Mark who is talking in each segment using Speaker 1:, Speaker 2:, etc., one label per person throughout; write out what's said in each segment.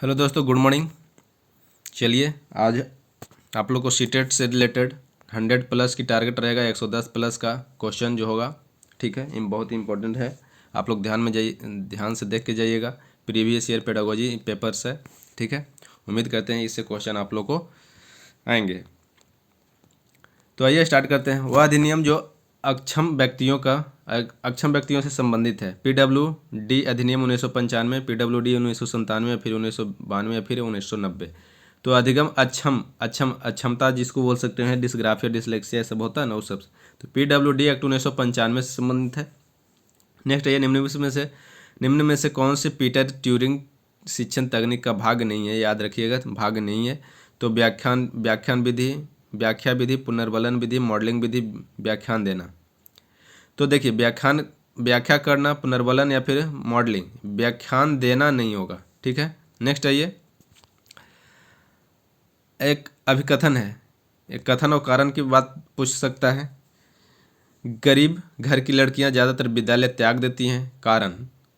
Speaker 1: Hello दोस्तों, good morning. चलिए आज आप लोग को सीटेट से रिलेटेड 100 प्लस की टारगेट रहेगा, 110 प्लस का क्वेश्चन जो होगा, ठीक है, बहुत ही इंपॉर्टेंट है। आप लोग ध्यान से देख के जाइएगा। प्रीवियस ईयर पेडागोजी पेपर्स है, ठीक है। उम्मीद करते हैं इससे क्वेश्चन आप लोग को आएंगे। तो आइए स्टार्ट करते हैं। वह अधिनियम जो अक्षम व्यक्तियों से संबंधित है। PWD अधिनियम 1995, PWD 1997, फिर 1992, फिर 1990। तो अधिगम अक्षमता जिसको बोल सकते हैं, डिस्ग्राफिया, डिसलेक्सिया सब होता है ना, वो सब। तो PWD एक्ट 1995 से संबंधित है। नेक्स्ट है, निम्न में से कौन से पीटर ट्यूरिंग शिक्षण तकनीक का भाग नहीं है? याद रखिएगा, भाग नहीं है। तो व्याख्या विधि, पुनर्वलन विधि, मॉडलिंग विधि, व्याख्यान देना। तो देखिए, व्याख्या करना, पुनर्वलन या फिर मॉडलिंग, व्याख्यान देना नहीं होगा, ठीक है। नेक्स्ट आइए, एक अभिकथन है। एक कथन और कारण की बात पूछ सकता है। गरीब घर की लड़कियां ज़्यादातर विद्यालय त्याग देती हैं। कारण,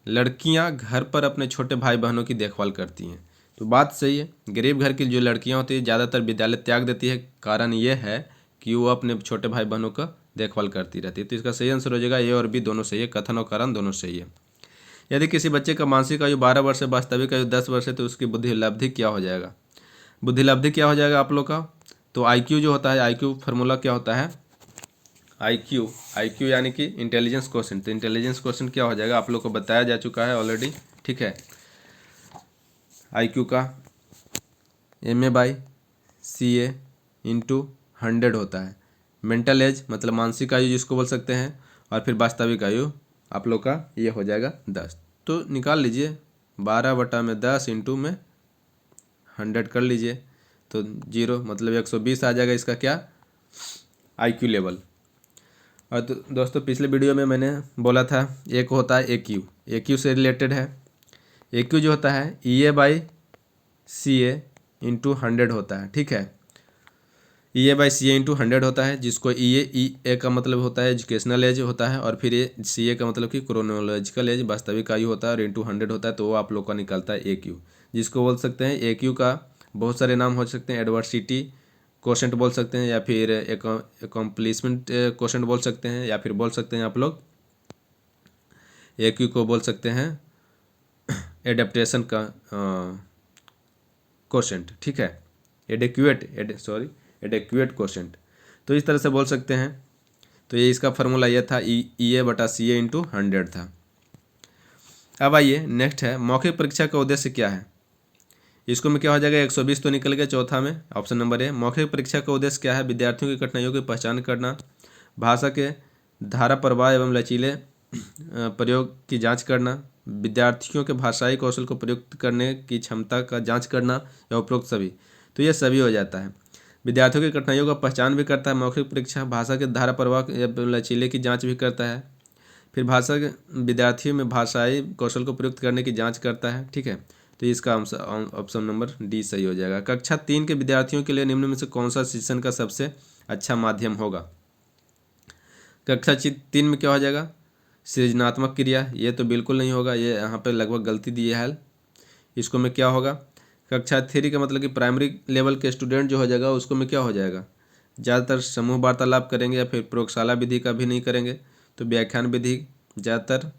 Speaker 1: लड़कियां घर पर अपने छोटे भाई बहनों की देखभाल करती हैं। तो बात सही है, गरीब घर की जो लड़कियां होती हैं ज़्यादातर विद्यालय त्याग देती है। कारण ये है कि वो अपने छोटे भाई बहनों का देखभाल करती रहती है। तो इसका सही आंसर हो जाएगा ए और बी, दोनों सही है। कथन और कारण दोनों सही है। यदि किसी बच्चे का मानसिक आयु 12 वर्ष है, वास्तविक आयु 10 वर्ष है, तो उसकी बुद्धिलब्धि क्या हो जाएगा? बुद्धिलब्धि क्या हो जाएगा आप लोग का? तो IQ जो होता है, IQ फार्मूला क्या होता है? IQ यानी कि इंटेलिजेंस क्वेश्चन। तो इंटेलिजेंस क्वेश्चन क्या हो जाएगा, आप लोग को बताया जा चुका है ऑलरेडी, ठीक है। IQ का MA/CA इंटू 100 होता है। मेंटल एज मतलब मानसिक आयु जिसको बोल सकते हैं, और फिर वास्तविक आयु आप लोग का ये हो जाएगा 10। तो निकाल लीजिए, 12/10 इंटू में 100 कर लीजिए, तो 0 मतलब 120 आ जाएगा इसका क्या, IQ लेवल। और तो दोस्तों, पिछले वीडियो में मैंने बोला था एक होता है AQ से रिलेटेड है। AQ जो होता है EA/CA इंटू 100 होता है, ठीक है। EA/CA इंटू 100 होता है, जिसको EA का मतलब होता है एजुकेशनल एज होता है, और फिर ये CA का मतलब कि क्रोनोलॉजिकल एज, वास्तविक आयु होता है, और इंटू 100 होता है। तो वो आप लोग का निकलता है AQ, जिसको बोल सकते हैं AQ का बहुत सारे नाम हो सकते हैं। एडवर्सिटी क्वोशेंट बोल सकते हैं, या फिर अकॉम्प्लिशमेंट क्वोशेंट बोल सकते हैं, या फिर बोल सकते हैं आप लोग AQ को बोल सकते हैं एडेप्टेशन का क्वोशेंट, ठीक है। एडेक्वेट क्वोशेंट, तो इस तरह से बोल सकते हैं। तो ये इसका फार्मूला ये था, EA/CA इंटू 100 था। अब आइए नेक्स्ट है, मौखिक परीक्षा का उद्देश्य क्या है? इसको में क्या हो जाएगा, 120 तो निकल गया चौथा में, ऑप्शन नंबर ए। मौखिक परीक्षा का उद्देश्य क्या है? विद्यार्थियों की कठिनाइयों की पहचान करना, भाषा के धारा प्रवाह एवं लचीले प्रयोग की जांच करना, विद्यार्थियों के भाषाई कौशल को प्रयुक्त करने की क्षमता का जांच करना, या उपरोक्त सभी। तो ये सभी हो जाता है। विद्यार्थियों की कठिनाइयों का पहचान भी करता है मौखिक परीक्षा, भाषा के धारा प्रवाह एवं लचीले की जाँच भी करता है, फिर भाषा के विद्यार्थियों में भाषाई कौशल को प्रयुक्त करने की जाँच करता है, ठीक है। तो इसका ऑप्शन नंबर डी सही हो जाएगा। कक्षा 3 के विद्यार्थियों के लिए निम्न में से कौन सा शिक्षण का सबसे अच्छा माध्यम होगा? कक्षा 3 में क्या हो जाएगा, सृजनात्मक क्रिया, ये तो बिल्कुल नहीं होगा, ये यहाँ पे लगभग गलती दी है। इसको में क्या होगा, कक्षा 3 का मतलब कि प्राइमरी लेवल के स्टूडेंट जो हो जाएगा, उसको में क्या हो जाएगा, ज़्यादातर समूह वार्तालाप करेंगे, या फिर प्रयोगशाला विधि का भी नहीं करेंगे। तो व्याख्यान विधि, ज़्यादातर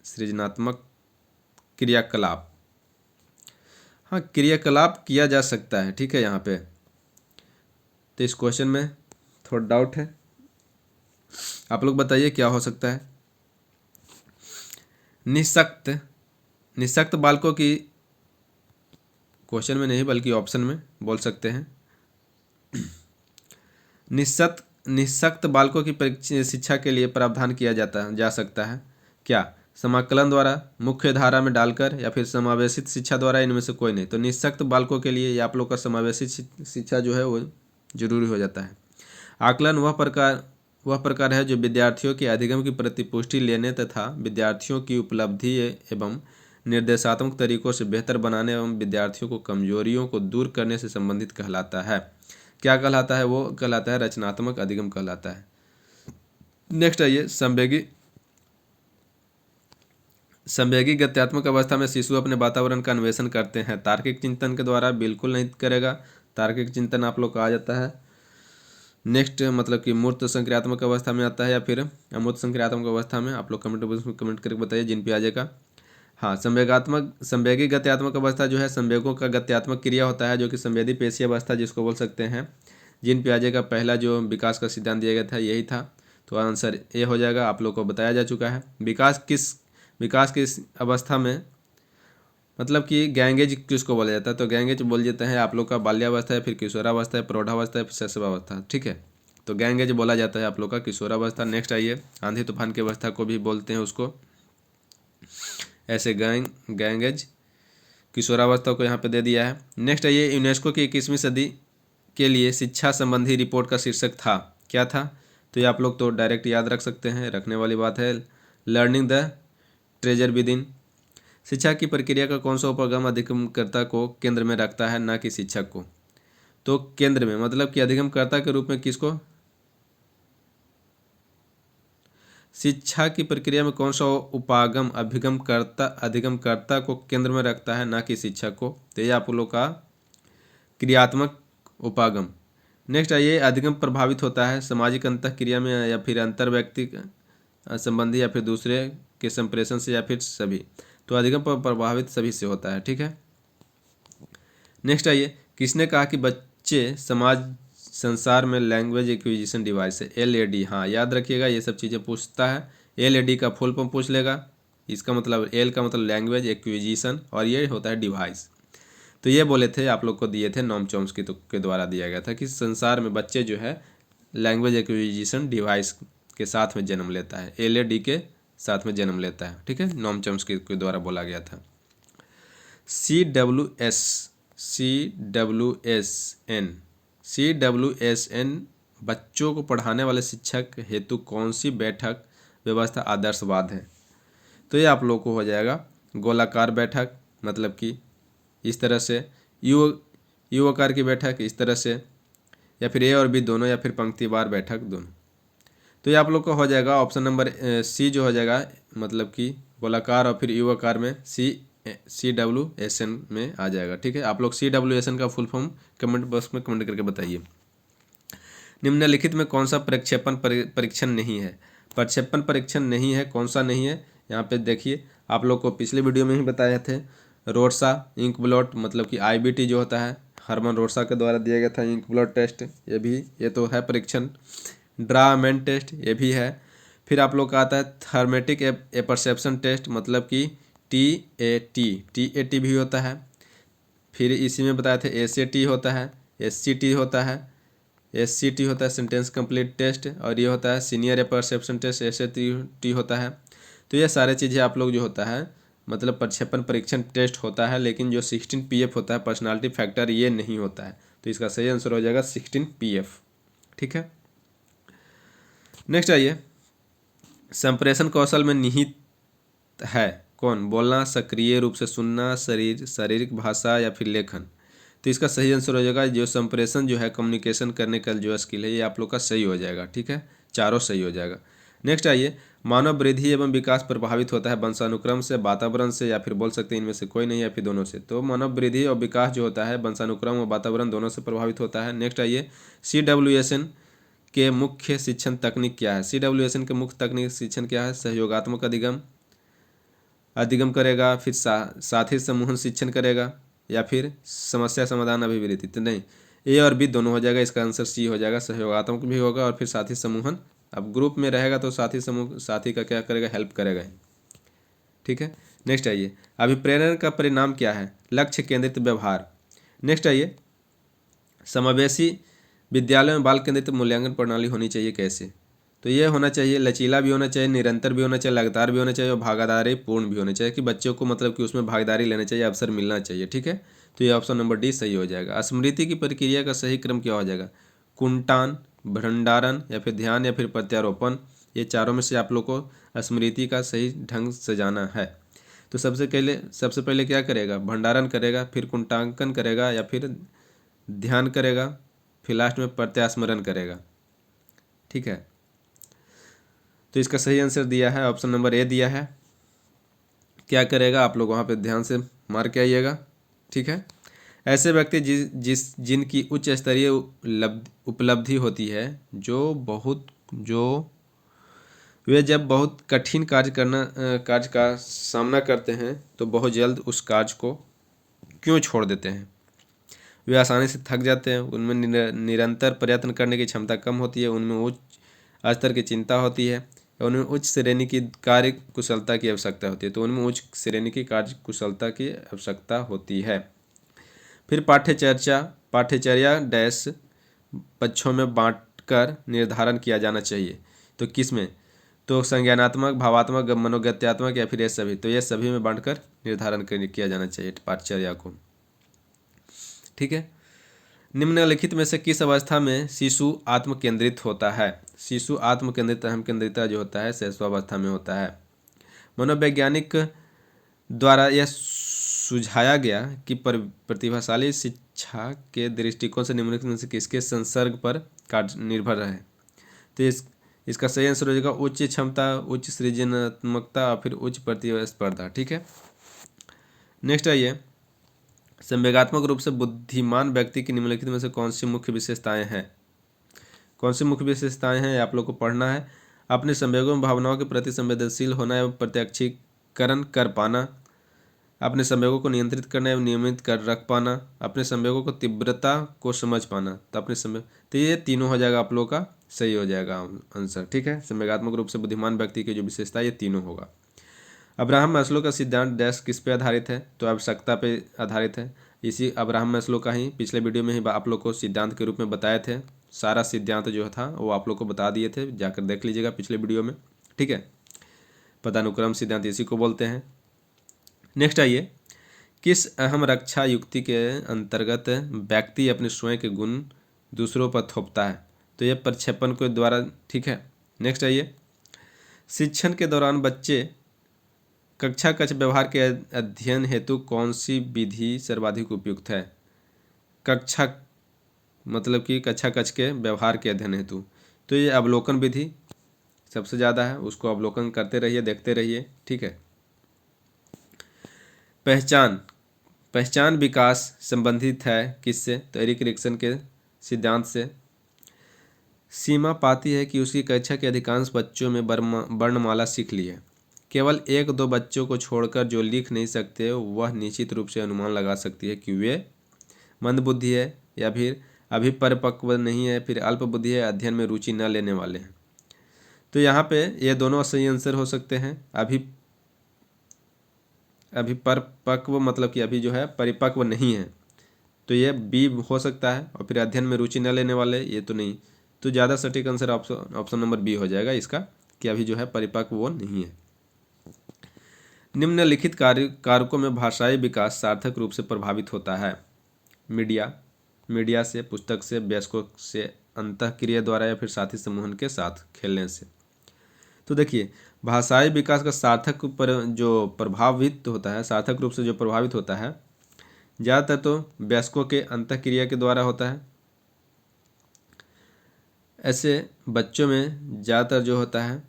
Speaker 1: सृजनात्मक क्रियाकलाप, हाँ क्रियाकलाप किया जा सकता है, ठीक है यहाँ पे। तो इस क्वेश्चन में थोड़ा डाउट है, आप लोग बताइए क्या हो सकता है। निःशक्त बालकों की, क्वेश्चन में नहीं बल्कि ऑप्शन में बोल सकते हैं। निःशक्त बालकों की शिक्षा के लिए प्रावधान किया जा सकता है क्या? समाकलन द्वारा, मुख्य धारा में डालकर, या फिर समावेशित शिक्षा द्वारा, इनमें से कोई नहीं। तो निःशक्त बालकों के लिए आप लोग का समावेशित शिक्षा जो है वो जरूरी हो जाता है। आकलन वह प्रकार है जो विद्यार्थियों के अधिगम की प्रतिपुष्टि लेने तथा विद्यार्थियों की उपलब्धि एवं निर्देशात्मक तरीकों से बेहतर बनाने एवं विद्यार्थियों को कमजोरियों को दूर करने से संबंधित कहलाता है। क्या कहलाता है? वो कहलाता है रचनात्मक अधिगम कहलाता है। नेक्स्ट आइए, संवेगी गत्यात्मक अवस्था में शिशु अपने वातावरण का अन्वेषण करते हैं। तार्किक चिंतन के द्वारा बिल्कुल नहीं करेगा, तार्किक चिंतन आप लोग का आ जाता है नेक्स्ट, मतलब कि मूर्त संक्रियात्मक अवस्था में आता है या फिर अमूर्त संक्रियात्मक अवस्था में। आप लोग कमेंट बॉक्स में कमेंट करके बताइए जिन पे आ जाएगा। हाँ, संवेगी गत्यात्मक अवस्था जो है संवेगों का गत्यात्मक क्रिया होता है, जो कि संवेदी पेशी अवस्था जिसको बोल सकते हैं। जिन पे आ जाएगा पहला जो विकास का सिद्धांत दिया गया था यही था, तो आंसर ए हो जाएगा। आप लोग को बताया जा चुका है। विकास किस अवस्था में, मतलब कि गैंगेज किसको बोला जाता है, तो गैंगेज बोल देते हैं आप लोग का बाल्यावस्था है, फिर किशोरावस्था है, प्रौढ़ावस्था है, फिर शैशवावस्था। ठीक है, तो गैंगेज बोला जाता है आप लोग का किशोरावस्था। नेक्स्ट आइए, आंधी तूफान की अवस्था को भी बोलते हैं उसको ऐसे गैंगेज, किशोरावस्था को यहाँ पे दे दिया है। नेक्स्ट आइए, यूनेस्को की 21वीं सदी के लिए शिक्षा संबंधी रिपोर्ट का शीर्षक था, क्या था, तो ये आप लोग तो डायरेक्ट याद रख सकते हैं, रखने वाली बात है। Learning the treasure with in. शिक्षा की प्रक्रिया का कौन सा उपक्रम अधिगमकर्ता को केंद्र में रखता है, ना कि शिक्षक को। तो केंद्र में मतलब कि अधिगमकर्ता के रूप में किसको, शिक्षा की प्रक्रिया में कौन सा उपागम अधिगमकर्ता को केंद्र में रखता है, ना कि शिक्षक को। तो ये आप लोग का क्रियात्मक उपागम। नेक्स्ट आइए, अधिगम प्रभावित होता है सामाजिक अंतःक्रिया में या फिर अंतर व्यक्ति संबंधी या फिर दूसरे के संप्रेषण से या फिर सभी। तो अधिगम प्रभावित सभी से होता है। ठीक है, नेक्स्ट आइए, किसने कहा कि बच्चे संसार में लैंग्वेज एक्विजिशन डिवाइस है, LAD। हाँ, याद रखिएगा ये सब चीज़ें पूछता है। LAD का फुल फॉर्म पूछ लेगा, इसका मतलब L का मतलब लैंग्वेज एक्विजिशन और ये होता है डिवाइस। तो ये बोले थे आप लोग को दिए थे नॉम चॉम्स्की के द्वारा दिया गया था कि संसार में बच्चे जो है लैंग्वेज एक्विजिशन डिवाइस के साथ में जन्म लेता है, LAD के साथ में जन्म लेता है। ठीक है, नॉम चॉम्स्की के द्वारा बोला गया था। CWSN बच्चों को पढ़ाने वाले शिक्षक हेतु कौन सी बैठक व्यवस्था आदर्शवाद है। तो ये आप लोग को हो जाएगा गोलाकार बैठक, मतलब कि इस तरह से, यू आकार की बैठक इस तरह से, या फिर A और B दोनों, या फिर पंक्तिवार बैठक दोनों। तो ये आप लोग को हो जाएगा ऑप्शन नंबर C जो हो जाएगा, मतलब कि गोलाकार और फिर यू आकार में CWSN में आ जाएगा। ठीक है, आप लोग CWSN का फुल फॉर्म कमेंट बॉक्स में कमेंट करके बताइए। निम्नलिखित में कौन सा प्रक्षेपण परीक्षण नहीं है। प्रक्षेपण परीक्षण नहीं है, कौन सा नहीं है, यहाँ पे देखिए आप लोग को पिछले वीडियो में ही बताए थे। रोडसा इंक ब्लॉट, मतलब कि IBT जो होता है हरमन रोडसा के द्वारा दिया गया था इंक ब्लॉट टेस्ट, ये तो है परीक्षण। ड्रामेन टेस्ट ये भी है। फिर आप लोग का आता है थर्मेटिक एपरसेप्शन टेस्ट, मतलब कि TAT भी होता है। फिर इसी में बताए थे SAT होता है, SCT होता है, SCT होता है सेंटेंस कंप्लीट टेस्ट, और ये होता है सीनियर एपरसेप्शन टेस्ट, SAT होता है। तो ये सारे चीज़ें आप लोग जो होता है मतलब प्रक्षेपण परीक्षण टेस्ट होता है, लेकिन जो 16 PF होता है पर्सनालिटी फैक्टर ये नहीं होता है। तो इसका सही आंसर हो जाएगा 16 PF। ठीक है, नेक्स्ट आइए, संप्रेषण कौशल में निहित है कौन, बोलना, सक्रिय रूप से सुनना, शारीरिक भाषा या फिर लेखन। तो इसका सही आंसर हो जाएगा जो संप्रेषण जो है कम्युनिकेशन करने का जो स्किल है ये आप लोग का सही हो जाएगा। ठीक है, चारों सही हो जाएगा। नेक्स्ट आइए, मानव वृद्धि एवं विकास प्रभावित होता है वंशानुक्रम से, वातावरण से, या फिर बोल सकते हैं इनमें से कोई नहीं या फिर दोनों से। तो मानव वृद्धि और विकास जो होता है वंशानुक्रम और वातावरण दोनों से प्रभावित होता है। नेक्स्ट आइए, CWSN के मुख्य शिक्षण तकनीक क्या है। CWSN के मुख्य तकनीक शिक्षण क्या है, सहयोगात्मक अधिगम करेगा, फिर साथी समूहन शिक्षण करेगा, या फिर समस्या समाधान अभिवृत्ति। तो नहीं, A और B दोनों हो जाएगा, इसका आंसर C हो जाएगा, सहयोगात्मक भी होगा और फिर साथी समूहन। अब ग्रुप में रहेगा तो साथी का क्या करेगा, हेल्प करेगा। ठीक है, नेक्स्ट आइए, अभिप्रेरण का परिणाम क्या है, लक्ष्य केंद्रित व्यवहार। नेक्स्ट आइए, समावेशी विद्यालय में बाल केंद्रित मूल्यांकन प्रणाली होनी चाहिए कैसे। तो ये होना चाहिए लचीला भी होना चाहिए, निरंतर भी होना चाहिए, लगातार भी होना चाहिए और भागीदारी पूर्ण भी होना चाहिए, कि बच्चों को मतलब कि उसमें भागीदारी लेना चाहिए, अवसर मिलना चाहिए। ठीक है, तो ये ऑप्शन नंबर D सही हो जाएगा। स्मृति की प्रक्रिया का सही क्रम क्या हो जाएगा, कुंटान, भंडारण, या फिर ध्यान, या फिर प्रत्यारोपण। ये चारों में से आप लोग को स्मृति का सही ढंग से जाना है। तो सबसे पहले क्या करेगा, भंडारण करेगा, फिर कुंटांकन करेगा, या फिर ध्यान करेगा, फिर लास्ट में प्रत्यास्मरण करेगा। ठीक है, तो इसका सही आंसर दिया है ऑप्शन नंबर A दिया है। क्या करेगा, आप लोग वहाँ पे ध्यान से मार के आइएगा। ठीक है, ऐसे व्यक्ति जिनकी उच्च स्तरीय उपलब्धि होती है, जो वे जब बहुत कठिन कार्य का सामना करते हैं तो बहुत जल्द उस कार्य को क्यों छोड़ देते हैं। वे आसानी से थक जाते हैं, उनमें निरंतर प्रयत्न करने की क्षमता कम होती है, उनमें उच्च स्तर की चिंता होती है, उनमें उच्च श्रेणी की कार्य कुशलता की आवश्यकता होती है। तो उनमें उच्च श्रेणी की कार्य कुशलता की आवश्यकता होती है। फिर पाठ्यचर्या डैश पक्षों में बांटकर निर्धारण किया जाना चाहिए। तो किस में, तो संज्ञानात्मक, भावात्मक, मनोगत्यात्मक या फिर ये सभी। तो ये सभी में बांटकर निर्धारण किया जाना चाहिए पाठ्यचर्या को। ठीक है, निम्नलिखित में से किस अवस्था में शिशु आत्मकेंद्रित होता है। शिशु आत्मकेंद्रित अहम केंद्रिता जो होता है शैशवावस्था में होता है। मनोवैज्ञानिक द्वारा यह सुझाया गया कि प्रतिभाशाली शिक्षा के दृष्टिकोण से निम्नलिखित में से किसके संसर्ग पर कार्य निर्भर है। तो इसका सही आंसर हो जाएगा उच्च क्षमता, उच्च सृजनात्मकता और फिर उच्च प्रतिस्पर्धा। ठीक है, नेक्स्ट आइए, संवेगात्मक रूप से बुद्धिमान व्यक्ति की निम्नलिखित में से कौन सी मुख्य विशेषताएं हैं। कौन सी मुख्य विशेषताएं हैं आप लोग को पढ़ना है। अपने संवेगों में भावनाओं के प्रति संवेदनशील होना एवं प्रत्यक्षीकरण कर पाना, अपने संवेगों को नियंत्रित करना एवं नियमित कर रख पाना, अपने संवेगों को तीव्रता को समझ पाना। तो अपने संवेग, तो ये तीनों हो जाएगा आप लोग का सही हो जाएगा आंसर। ठीक है, संवेगात्मक रूप से बुद्धिमान व्यक्ति की जो विशेषता ये तीनों होगा। अब्राहम मैस्लो का सिद्धांत डैश किस पे आधारित है, तो आवश्यकता पे आधारित है। इसी अब्राहम मैस्लो का ही पिछले वीडियो में ही आप लोग को सिद्धांत के रूप में बताए थे। सारा सिद्धांत जो था वो आप लोग को बता दिए थे, जाकर देख लीजिएगा पिछले वीडियो में। ठीक है, पदानुक्रम सिद्धांत इसी को बोलते हैं। नेक्स्ट आइए, किस अहम रक्षा युक्ति के अंतर्गत व्यक्ति अपने स्वयं के गुण दूसरों पर थोपता है। तो यह प्रक्षेपण के द्वारा। ठीक है, नेक्स्ट आइए, शिक्षण के दौरान बच्चे कक्षा कक्ष व्यवहार के अध्ययन हेतु कौन सी विधि सर्वाधिक उपयुक्त है। कक्षा मतलब कि कक्षा कक्ष के व्यवहार के अध्ययन हेतु, तो ये अवलोकन विधि सबसे ज़्यादा है, उसको अवलोकन करते रहिए, देखते रहिए। ठीक है, पहचान विकास संबंधित है किससे, तो एरिक एरिक्सन के सिद्धांत से। सीमा पाती है कि उसकी कक्षा के अधिकांश बच्चों में वर्णमाला सीख ली है। केवल एक दो बच्चों को छोड़कर जो लिख नहीं सकते वह निश्चित रूप से अनुमान लगा सकती है कि वे मंदबुद्धि है या फिर अभी परिपक्व नहीं है, फिर अल्प बुद्धि है, अध्ययन में रुचि न लेने वाले हैं। तो यहाँ पे ये दोनों सही आंसर हो सकते हैं। अभी परिपक्व मतलब कि अभी जो है परिपक्व नहीं है, तो ये बी हो सकता है। और फिर अध्ययन में रुचि न लेने वाले, ये तो नहीं। तो ज़्यादा सटीक आंसर ऑप्शन नंबर बी हो जाएगा इसका, कि अभी जो है परिपक्व वो नहीं है। निम्नलिखित कारकों में भाषाई विकास सार्थक रूप से प्रभावित होता है। मीडिया से, पुस्तक से, वयस्कों से, अंतःक्रिया द्वारा या फिर साथी समूह के साथ खेलने से। तो देखिए, भाषाई विकास का सार्थक जो प्रभावित होता है, सार्थक रूप से जो प्रभावित होता है, ज़्यादातर तो वयस्कों के अंतःक्रिया के द्वारा होता है। ऐसे बच्चों में ज़्यादातर जो होता है,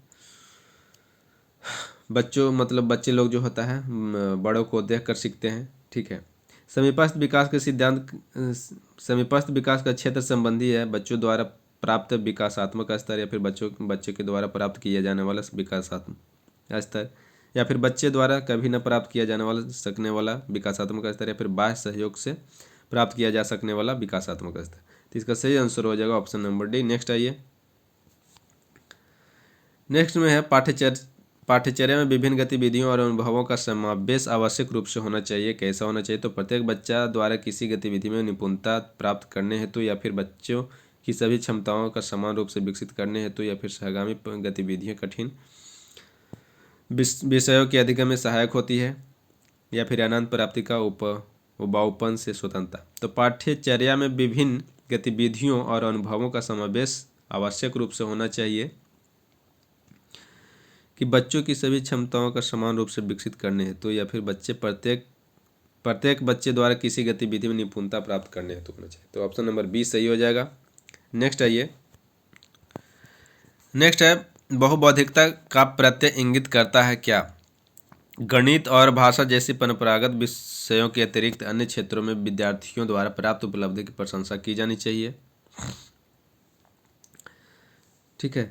Speaker 1: बच्चे लोग जो होता है बड़ों को देख कर सीखते हैं। ठीक है, समीपस्थ विकास के सिद्धांत, समीपस्थ विकास का क्षेत्र संबंधी है बच्चों द्वारा प्राप्त विकासात्मक स्तर या फिर बच्चे के द्वारा प्राप्त किया जाने वाला विकासात्मक स्तर, या फिर बच्चे द्वारा कभी न प्राप्त किया जाने वाला सकने वाला विकासात्मक स्तर, या फिर बाह्य सहयोग से प्राप्त किया जा सकने वाला विकासात्मक स्तर। तो इसका सही आंसर हो जाएगा ऑप्शन नंबर डी। नेक्स्ट आइए, नेक्स्ट में है पाठ्यचर्या में विभिन्न गतिविधियों और अनुभवों का समावेश आवश्यक रूप से होना चाहिए। कैसा होना चाहिए, तो प्रत्येक बच्चा द्वारा किसी गतिविधि में निपुणता प्राप्त करने हेतु या फिर बच्चों की सभी क्षमताओं का समान रूप से विकसित करने हेतु या फिर सहगामी गतिविधियां कठिन विषयों के अधिगम में सहायक होती है, या फिर आनंद प्राप्ति का उबाऊपन से स्वतंत्रता। तो पाठ्यचर्या में विभिन्न गतिविधियों और अनुभवों का समावेश आवश्यक रूप से होना चाहिए कि बच्चों की सभी क्षमताओं का समान रूप से विकसित करने हेतु या फिर प्रत्येक बच्चे द्वारा किसी गतिविधि में निपुणता प्राप्त करने हेतु होना चाहिए। तो ऑप्शन नंबर बी सही हो जाएगा। नेक्स्ट आइए, नेक्स्ट है बहुबौद्धिकता का प्रत्यय इंगित करता है क्या। गणित और भाषा जैसी परंपरागत विषयों के अतिरिक्त अन्य क्षेत्रों में विद्यार्थियों द्वारा प्राप्त उपलब्धि की प्रशंसा की जानी चाहिए। ठीक है,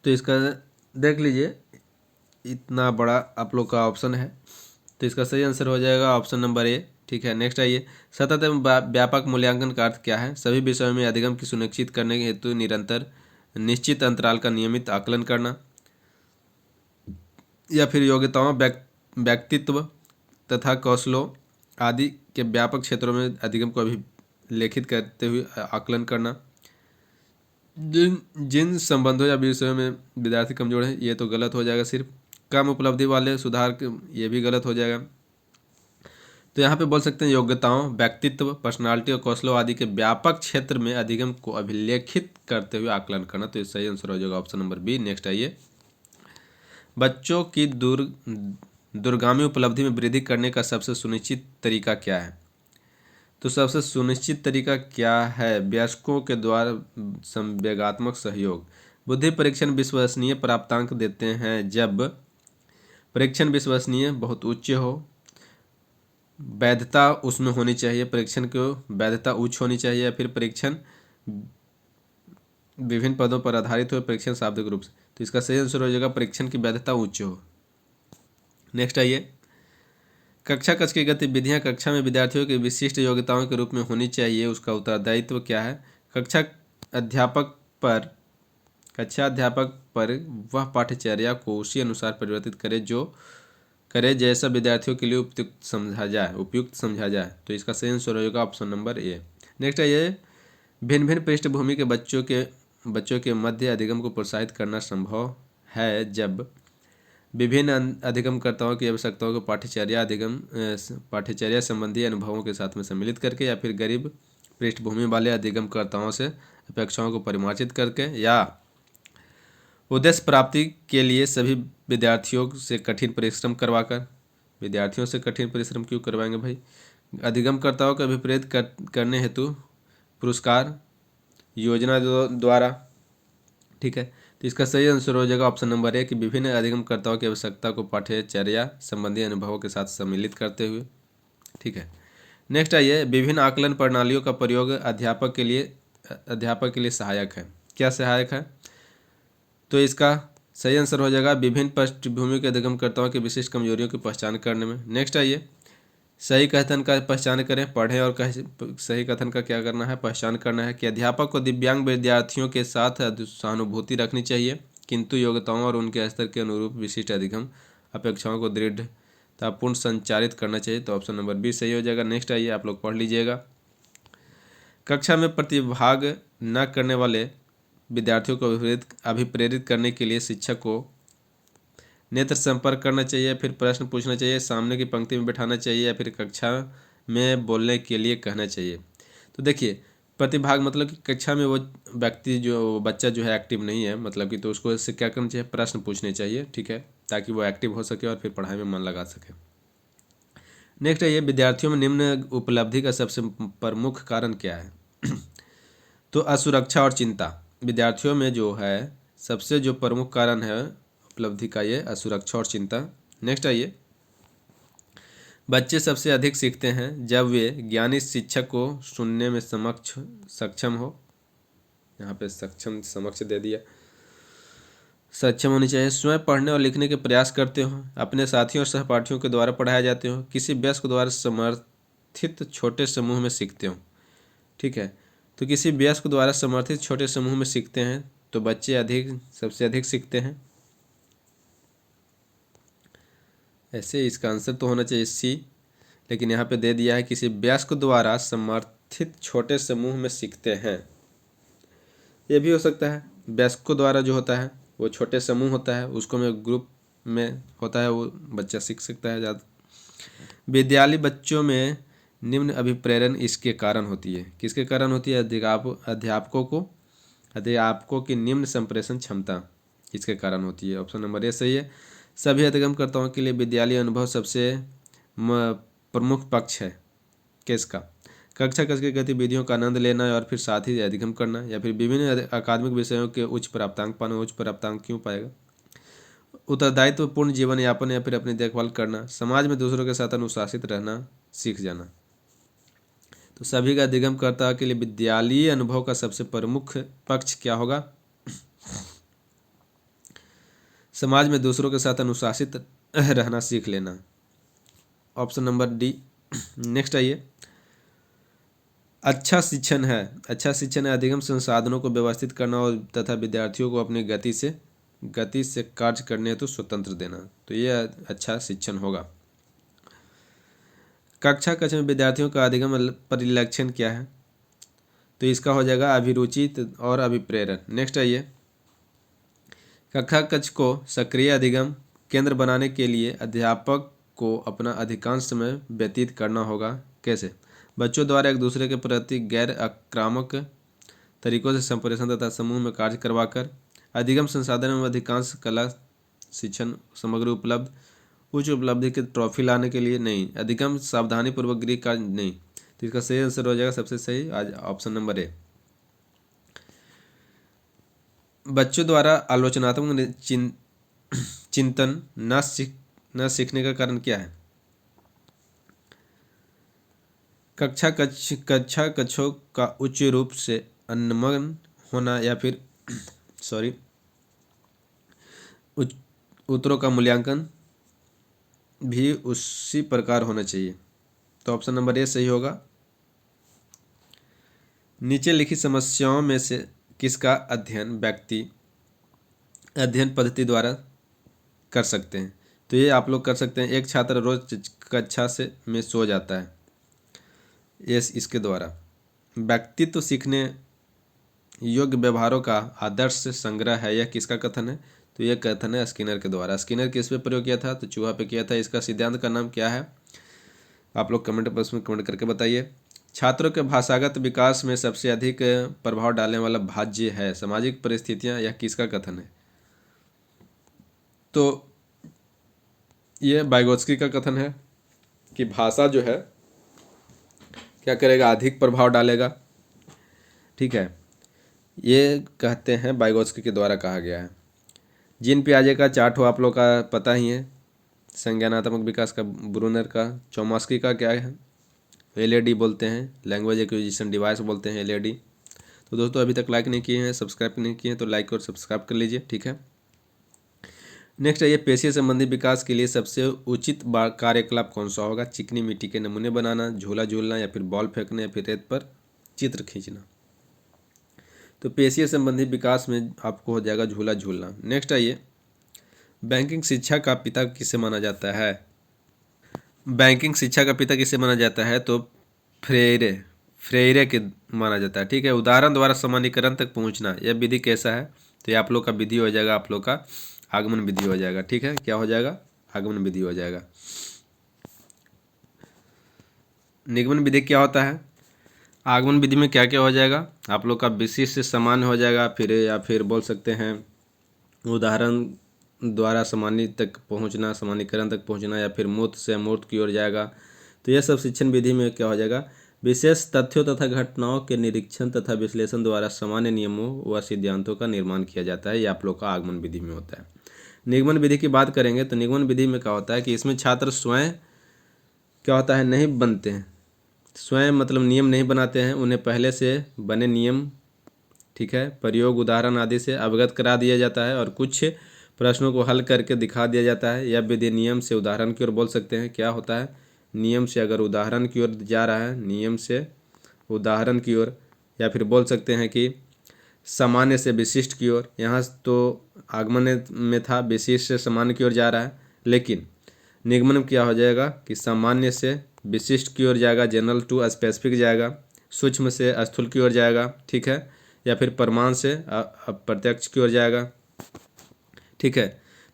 Speaker 1: तो इसका देख लीजिए, इतना बड़ा आप लोग का ऑप्शन है, तो इसका सही आंसर हो जाएगा ऑप्शन नंबर ए। ठीक है, नेक्स्ट आइए, सतत एवं व्यापक मूल्यांकन का अर्थ क्या है? सभी विषयों में अधिगम की सुनिश्चित करने के हेतु निरंतर निश्चित अंतराल का नियमित आकलन करना, या फिर योग्यताओं, व्यक्तित्व तथा कौशलों आदि के व्यापक क्षेत्रों में अधिगम को अभिलेखित करते हुए आकलन करना। जिन जिन संबंधों या विषयों में विद्यार्थी कमजोर है, ये तो गलत हो जाएगा। सिर्फ कम उपलब्धि वाले सुधार के, ये भी गलत हो जाएगा। तो यहाँ पे बोल सकते हैं योग्यताओं, व्यक्तित्व, पर्सनालिटी और कौशलों आदि के व्यापक क्षेत्र में अधिगम को अभिलेखित करते हुए आकलन करना। तो इस सही आंसर हो जाएगा ऑप्शन नंबर बी। नेक्स्ट आइए, बच्चों की दूरगामी उपलब्धि में वृद्धि करने का सबसे सुनिश्चित तरीका क्या है? तो सबसे सुनिश्चित तरीका क्या है? वयस्कों के द्वारा संवेगात्मक सहयोग। बुद्धि परीक्षण विश्वसनीय प्राप्तांक देते हैं जब परीक्षण विश्वसनीय बहुत उच्च हो, वैधता उसमें होनी चाहिए, परीक्षण की वैधता उच्च होनी चाहिए, या फिर परीक्षण विभिन्न पदों पर आधारित हो, परीक्षण शाब्दिक रूप से। तो इसका सही आंसर हो जाएगा परीक्षण की वैधता उच्च हो। नेक्स्ट आइए, कक्षा कक्ष की गतिविधियां कक्षा में विद्यार्थियों की विशिष्ट योग्यताओं के रूप में होनी चाहिए, उसका उत्तरदायित्व क्या है? कक्षा अध्यापक पर वह पाठ्यचर्या को उसी अनुसार परिवर्तित करे जैसा विद्यार्थियों के लिए उपयुक्त समझा जाए। तो इसका सही आंसर होगा ऑप्शन नंबर ए। नेक्स्ट है ये, भिन्न भिन्न पृष्ठभूमि के बच्चों के मध्य अधिगम को प्रोत्साहित करना संभव है जब विभिन्न अधिगमकर्ताओं की आवश्यकताओं को पाठ्यचर्या संबंधी अनुभवों के साथ में सम्मिलित करके, या फिर गरीब पृष्ठभूमि वाले अधिगमकर्ताओं से अपेक्षाओं को परिमार्जित करके, या उद्देश्य प्राप्ति के लिए सभी विद्यार्थियों से कठिन परिश्रम करवाकर। विद्यार्थियों से कठिन परिश्रम क्यों करवाएंगे भाई? अधिगमकर्ताओं को अभिप्रेरित करने हेतु पुरस्कार योजना द्वारा। ठीक है, तो इसका सही आंसर हो जाएगा ऑप्शन नंबर ए कि विभिन्न अधिगमकर्ताओं की आवश्यकता को पाठ्यचर्या संबंधी अनुभवों के साथ सम्मिलित करते हुए। ठीक है, नेक्स्ट आइए, विभिन्न आकलन प्रणालियों का प्रयोग अध्यापक के लिए सहायक है। क्या सहायक है? तो इसका सही आंसर हो जाएगा विभिन्न पृष्ठभूमि के अधिगमकर्ताओं की विशिष्ट कमजोरियों की पहचान करने में। नेक्स्ट आइए, सही कथन का पहचान करें, पढ़ें और सही कथन का क्या करना है? पहचान करना है कि अध्यापक को दिव्यांग विद्यार्थियों के साथ सहानुभूति रखनी चाहिए, किंतु योग्यताओं और उनके स्तर के अनुरूप विशिष्ट अधिगम अपेक्षाओं को दृढ़तापूर्ण संचारित करना चाहिए। तो ऑप्शन नंबर बी सही हो जाएगा। नेक्स्ट आइए, आप लोग पढ़ लीजिएगा, कक्षा में प्रतिभाग न करने वाले विद्यार्थियों को अभिप्रेरित करने के लिए शिक्षक को नेत्र संपर्क करना चाहिए, फिर प्रश्न पूछना चाहिए, सामने की पंक्ति में बैठाना चाहिए, या फिर कक्षा में बोलने के लिए कहना चाहिए। तो देखिए, प्रतिभाग मतलब कि कक्षा में वो बच्चा जो है एक्टिव नहीं है, मतलब कि, तो उसको इससे क्या करना चाहिए? प्रश्न पूछने चाहिए। ठीक है, ताकि वो एक्टिव हो सके और फिर पढ़ाई में मन लगा सके। नेक्स्ट है ये, विद्यार्थियों में निम्न उपलब्धि का सबसे प्रमुख कारण क्या है? तो असुरक्षा और चिंता। विद्यार्थियों में जो है सबसे जो प्रमुख कारण है उपलब्धि का, ये असुरक्षा और चिंता। नेक्स्ट आइए, बच्चे सबसे अधिक सीखते हैं जब वे ज्ञानी शिक्षक को सुनने में सक्षम हो। यहाँ पे समक्ष दे दिया, सक्षम होनी चाहिए। स्वयं पढ़ने और लिखने के प्रयास करते हो, अपने साथियों और सहपाठियों के द्वारा पढ़ाए जाते हो, किसी वयस्क द्वारा समर्थित छोटे समूह में सीखते हो। ठीक है, तो किसी वयस्क द्वारा समर्थित छोटे समूह में सीखते हैं तो बच्चे सबसे अधिक सीखते हैं। ऐसे इसका आंसर तो होना चाहिए सी, लेकिन यहाँ पे दे दिया है किसी वयस्क द्वारा समर्थित छोटे समूह में सीखते हैं। ये भी हो सकता है, वयस्कों द्वारा जो होता है वो छोटे समूह होता है, उसको में ग्रुप में होता है, वो बच्चा सीख सकता है ज़्यादा। विद्यालय बच्चों में निम्न अभिप्रेरण इसके कारण होती है। किसके कारण होती है? अध्यापकों की निम्न संप्रेषण क्षमता इसके कारण होती है। ऑप्शन नंबर ए सही है। सभी अधिगमकर्ताओं के लिए विद्यालय अनुभव सबसे प्रमुख पक्ष है। किसका? कक्षा की गतिविधियों का आनंद लेना और फिर साथ ही अधिगम करना, या फिर विभिन्न अकादमिक विषयों के उच्च प्राप्तांक पाना। उच्च प्राप्तांक क्यों पाएगा? उत्तरदायित्वपूर्ण जीवन यापन या फिर अपनी देखभाल करना, समाज में दूसरों के साथ अनुशासित रहना सीख जाना। तो सभी का अधिगमकर्ता के लिए विद्यालयीय अनुभव का सबसे प्रमुख पक्ष क्या होगा? समाज में दूसरों के साथ अनुशासित रहना सीख लेना, ऑप्शन नंबर डी। नेक्स्ट आइए, अच्छा शिक्षण है अधिगम संसाधनों को व्यवस्थित करना और तथा विद्यार्थियों को अपनी गति से कार्य करने हेतु स्वतंत्र देना। तो ये अच्छा शिक्षण होगा। कक्षा कक्ष में विद्यार्थियों का अधिगम परिलक्षण क्या है? तो इसका हो जाएगा अभिरुचि और अभिप्रेरण। नेक्स्ट आइए, कक्षा कक्ष को सक्रिय अधिगम केंद्र बनाने के लिए अध्यापक को अपना अधिकांश समय व्यतीत करना होगा। कैसे? बच्चों द्वारा एक दूसरे के प्रति गैर आक्रामक तरीकों से संप्रेषण तथा समूह में कार्य करवाकर, अधिगम संसाधन में अधिकांश कला शिक्षण सामग्री उपलब्ध, उच्च उपलब्धि की ट्रॉफी लाने के लिए नहीं, अधिगम सावधानी पूर्वक गृह कार्य नहीं। तो इसका सही आंसर हो जाएगा सबसे सही आज ऑप्शन नंबर ए। बच्चों द्वारा आलोचनात्मक चिंतन न सीखने का कारण क्या है? कक्षा कक्षों का उच्च रूप से अनमन होना या फिर उत्तरों का मूल्यांकन भी उसी प्रकार होना चाहिए। तो ऑप्शन नंबर ए सही होगा। नीचे लिखी समस्याओं में से किसका अध्ययन व्यक्ति अध्ययन पद्धति द्वारा कर सकते हैं? तो ये आप लोग कर सकते हैं। एक छात्र रोज कक्षा में सो जाता है, ये इसके द्वारा। व्यक्तित्व सीखने योग्य व्यवहारों का आदर्श संग्रह है, यह किसका कथन है? तो यह कथन है स्किनर के द्वारा। स्किनर किस पे प्रयोग किया था? तो चूहा पे किया था। इसका सिद्धांत का नाम क्या है? आप लोग कमेंट बॉक्स में कमेंट करके बताइए। छात्रों के भाषागत विकास में सबसे अधिक प्रभाव डालने वाला भाज्य है सामाजिक परिस्थितियां, यह किसका कथन है? तो ये वाइगोत्स्की का कथन है कि भाषा जो है क्या करेगा? अधिक प्रभाव डालेगा। ठीक है, ये कहते हैं वाइगोत्स्की के द्वारा कहा गया है। जीन पियाजे का चार्ट हो आप लोग का पता ही है, संज्ञानात्मक विकास का ब्रूनर का। चोमास्की का क्या है? एलएडी बोलते हैं, लैंग्वेज एक्विजिशन डिवाइस बोलते हैं एलएडी। तो दोस्तों अभी तक लाइक नहीं किए हैं, सब्सक्राइब नहीं किए हैं तो लाइक और सब्सक्राइब कर लीजिए। ठीक है, नेक्स्ट है ये पेशीय संबंधी विकास के लिए सबसे उचित कार्यकलाप कौन सा होगा? चिकनी मिट्टी के नमूने बनाना, झूला झूलना या फिर बॉल फेंकना या फिर रेत पर चित्र खींचना। तो पेशीय संबंधी विकास में आपको हो जाएगा झूला झूलना। नेक्स्ट आइए, बैंकिंग शिक्षा का पिता किसे माना जाता है? बैंकिंग शिक्षा का पिता किसे माना जाता है? तो फ्रेयरे के माना जाता है। ठीक है, उदाहरण द्वारा सामान्यीकरण तक पहुंचना, यह विधि कैसा है? तो ये आप लोग का विधि हो जाएगा, आप लोग का आगमन विधि हो जाएगा। ठीक है, क्या हो जाएगा? आगमन विधि हो जाएगा। निगमन विधि क्या होता है? आगमन विधि में क्या क्या हो जाएगा? आप लोग का विशिष्ट सामान्य हो जाएगा, फिर या फिर बोल सकते हैं उदाहरण द्वारा सामान्य तक पहुंचना, सामान्यीकरण तक पहुंचना, या फिर मूर्त से अमूर्त की ओर जाएगा। तो यह सब शिक्षण विधि में क्या हो जाएगा? विशेष तथ्यों तथा घटनाओं के निरीक्षण तथा विश्लेषण द्वारा सामान्य नियमों व सिद्धांतों का निर्माण किया जाता है। यह आप लोग का आगमन विधि में होता है। निगमन विधि की बात करेंगे तो निगमन विधि में क्या होता है कि इसमें छात्र स्वयं क्या होता है नहीं बनते हैं, स्वयं मतलब नियम नहीं बनाते हैं, उन्हें पहले से बने नियम, ठीक है, प्रयोग उदाहरण आदि से अवगत करा दिया जाता है और कुछ प्रश्नों को हल करके दिखा दिया जाता है। यह विधि नियम से उदाहरण की ओर बोल सकते हैं। क्या होता है? नियम से अगर उदाहरण की ओर जा रहा है, नियम से उदाहरण की ओर, या फिर बोल सकते हैं कि सामान्य से विशिष्ट की ओर। यहाँ तो आगमन में था विशिष्ट से सामान्य की ओर जा रहा है, लेकिन निगमन में क्या हो जाएगा कि सामान्य से विशिष्ट की ओर जाएगा, जनरल टू स्पेसिफिक जाएगा, सूक्ष्म से स्थूल की ओर जाएगा। ठीक है, या फिर प्रमाण से अप्रत्यक्ष की ओर जाएगा। ठीक है,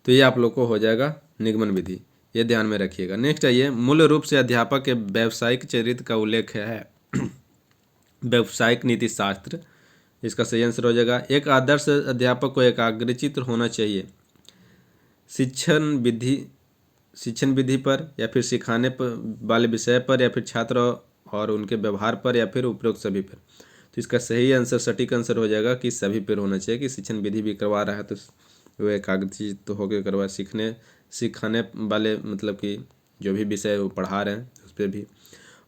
Speaker 1: तो ये आप लोग को हो जाएगा निगमन विधि, ये ध्यान में रखिएगा। नेक्स्ट आइए, मूल रूप से अध्यापक के व्यावसायिक चरित्र का उल्लेख है व्यावसायिक नीति शास्त्र। इसका सही आंसर हो जाएगा एक आदर्श अध्यापक को एकाग्रचित्त होना चाहिए शिक्षण विधि पर, या फिर सिखाने पर वाले विषय पर, या फिर छात्र और उनके व्यवहार पर, या फिर उपरोक्त सभी पर। तो इसका सही आंसर, सटीक आंसर हो जाएगा कि सभी पर होना चाहिए, कि शिक्षण विधि भी करवा रहा है तो वो एकाग्रचित्त तो होकर करवा सिखाने वाले मतलब कि जो भी विषय वो पढ़ा रहे हैं उस पर भी,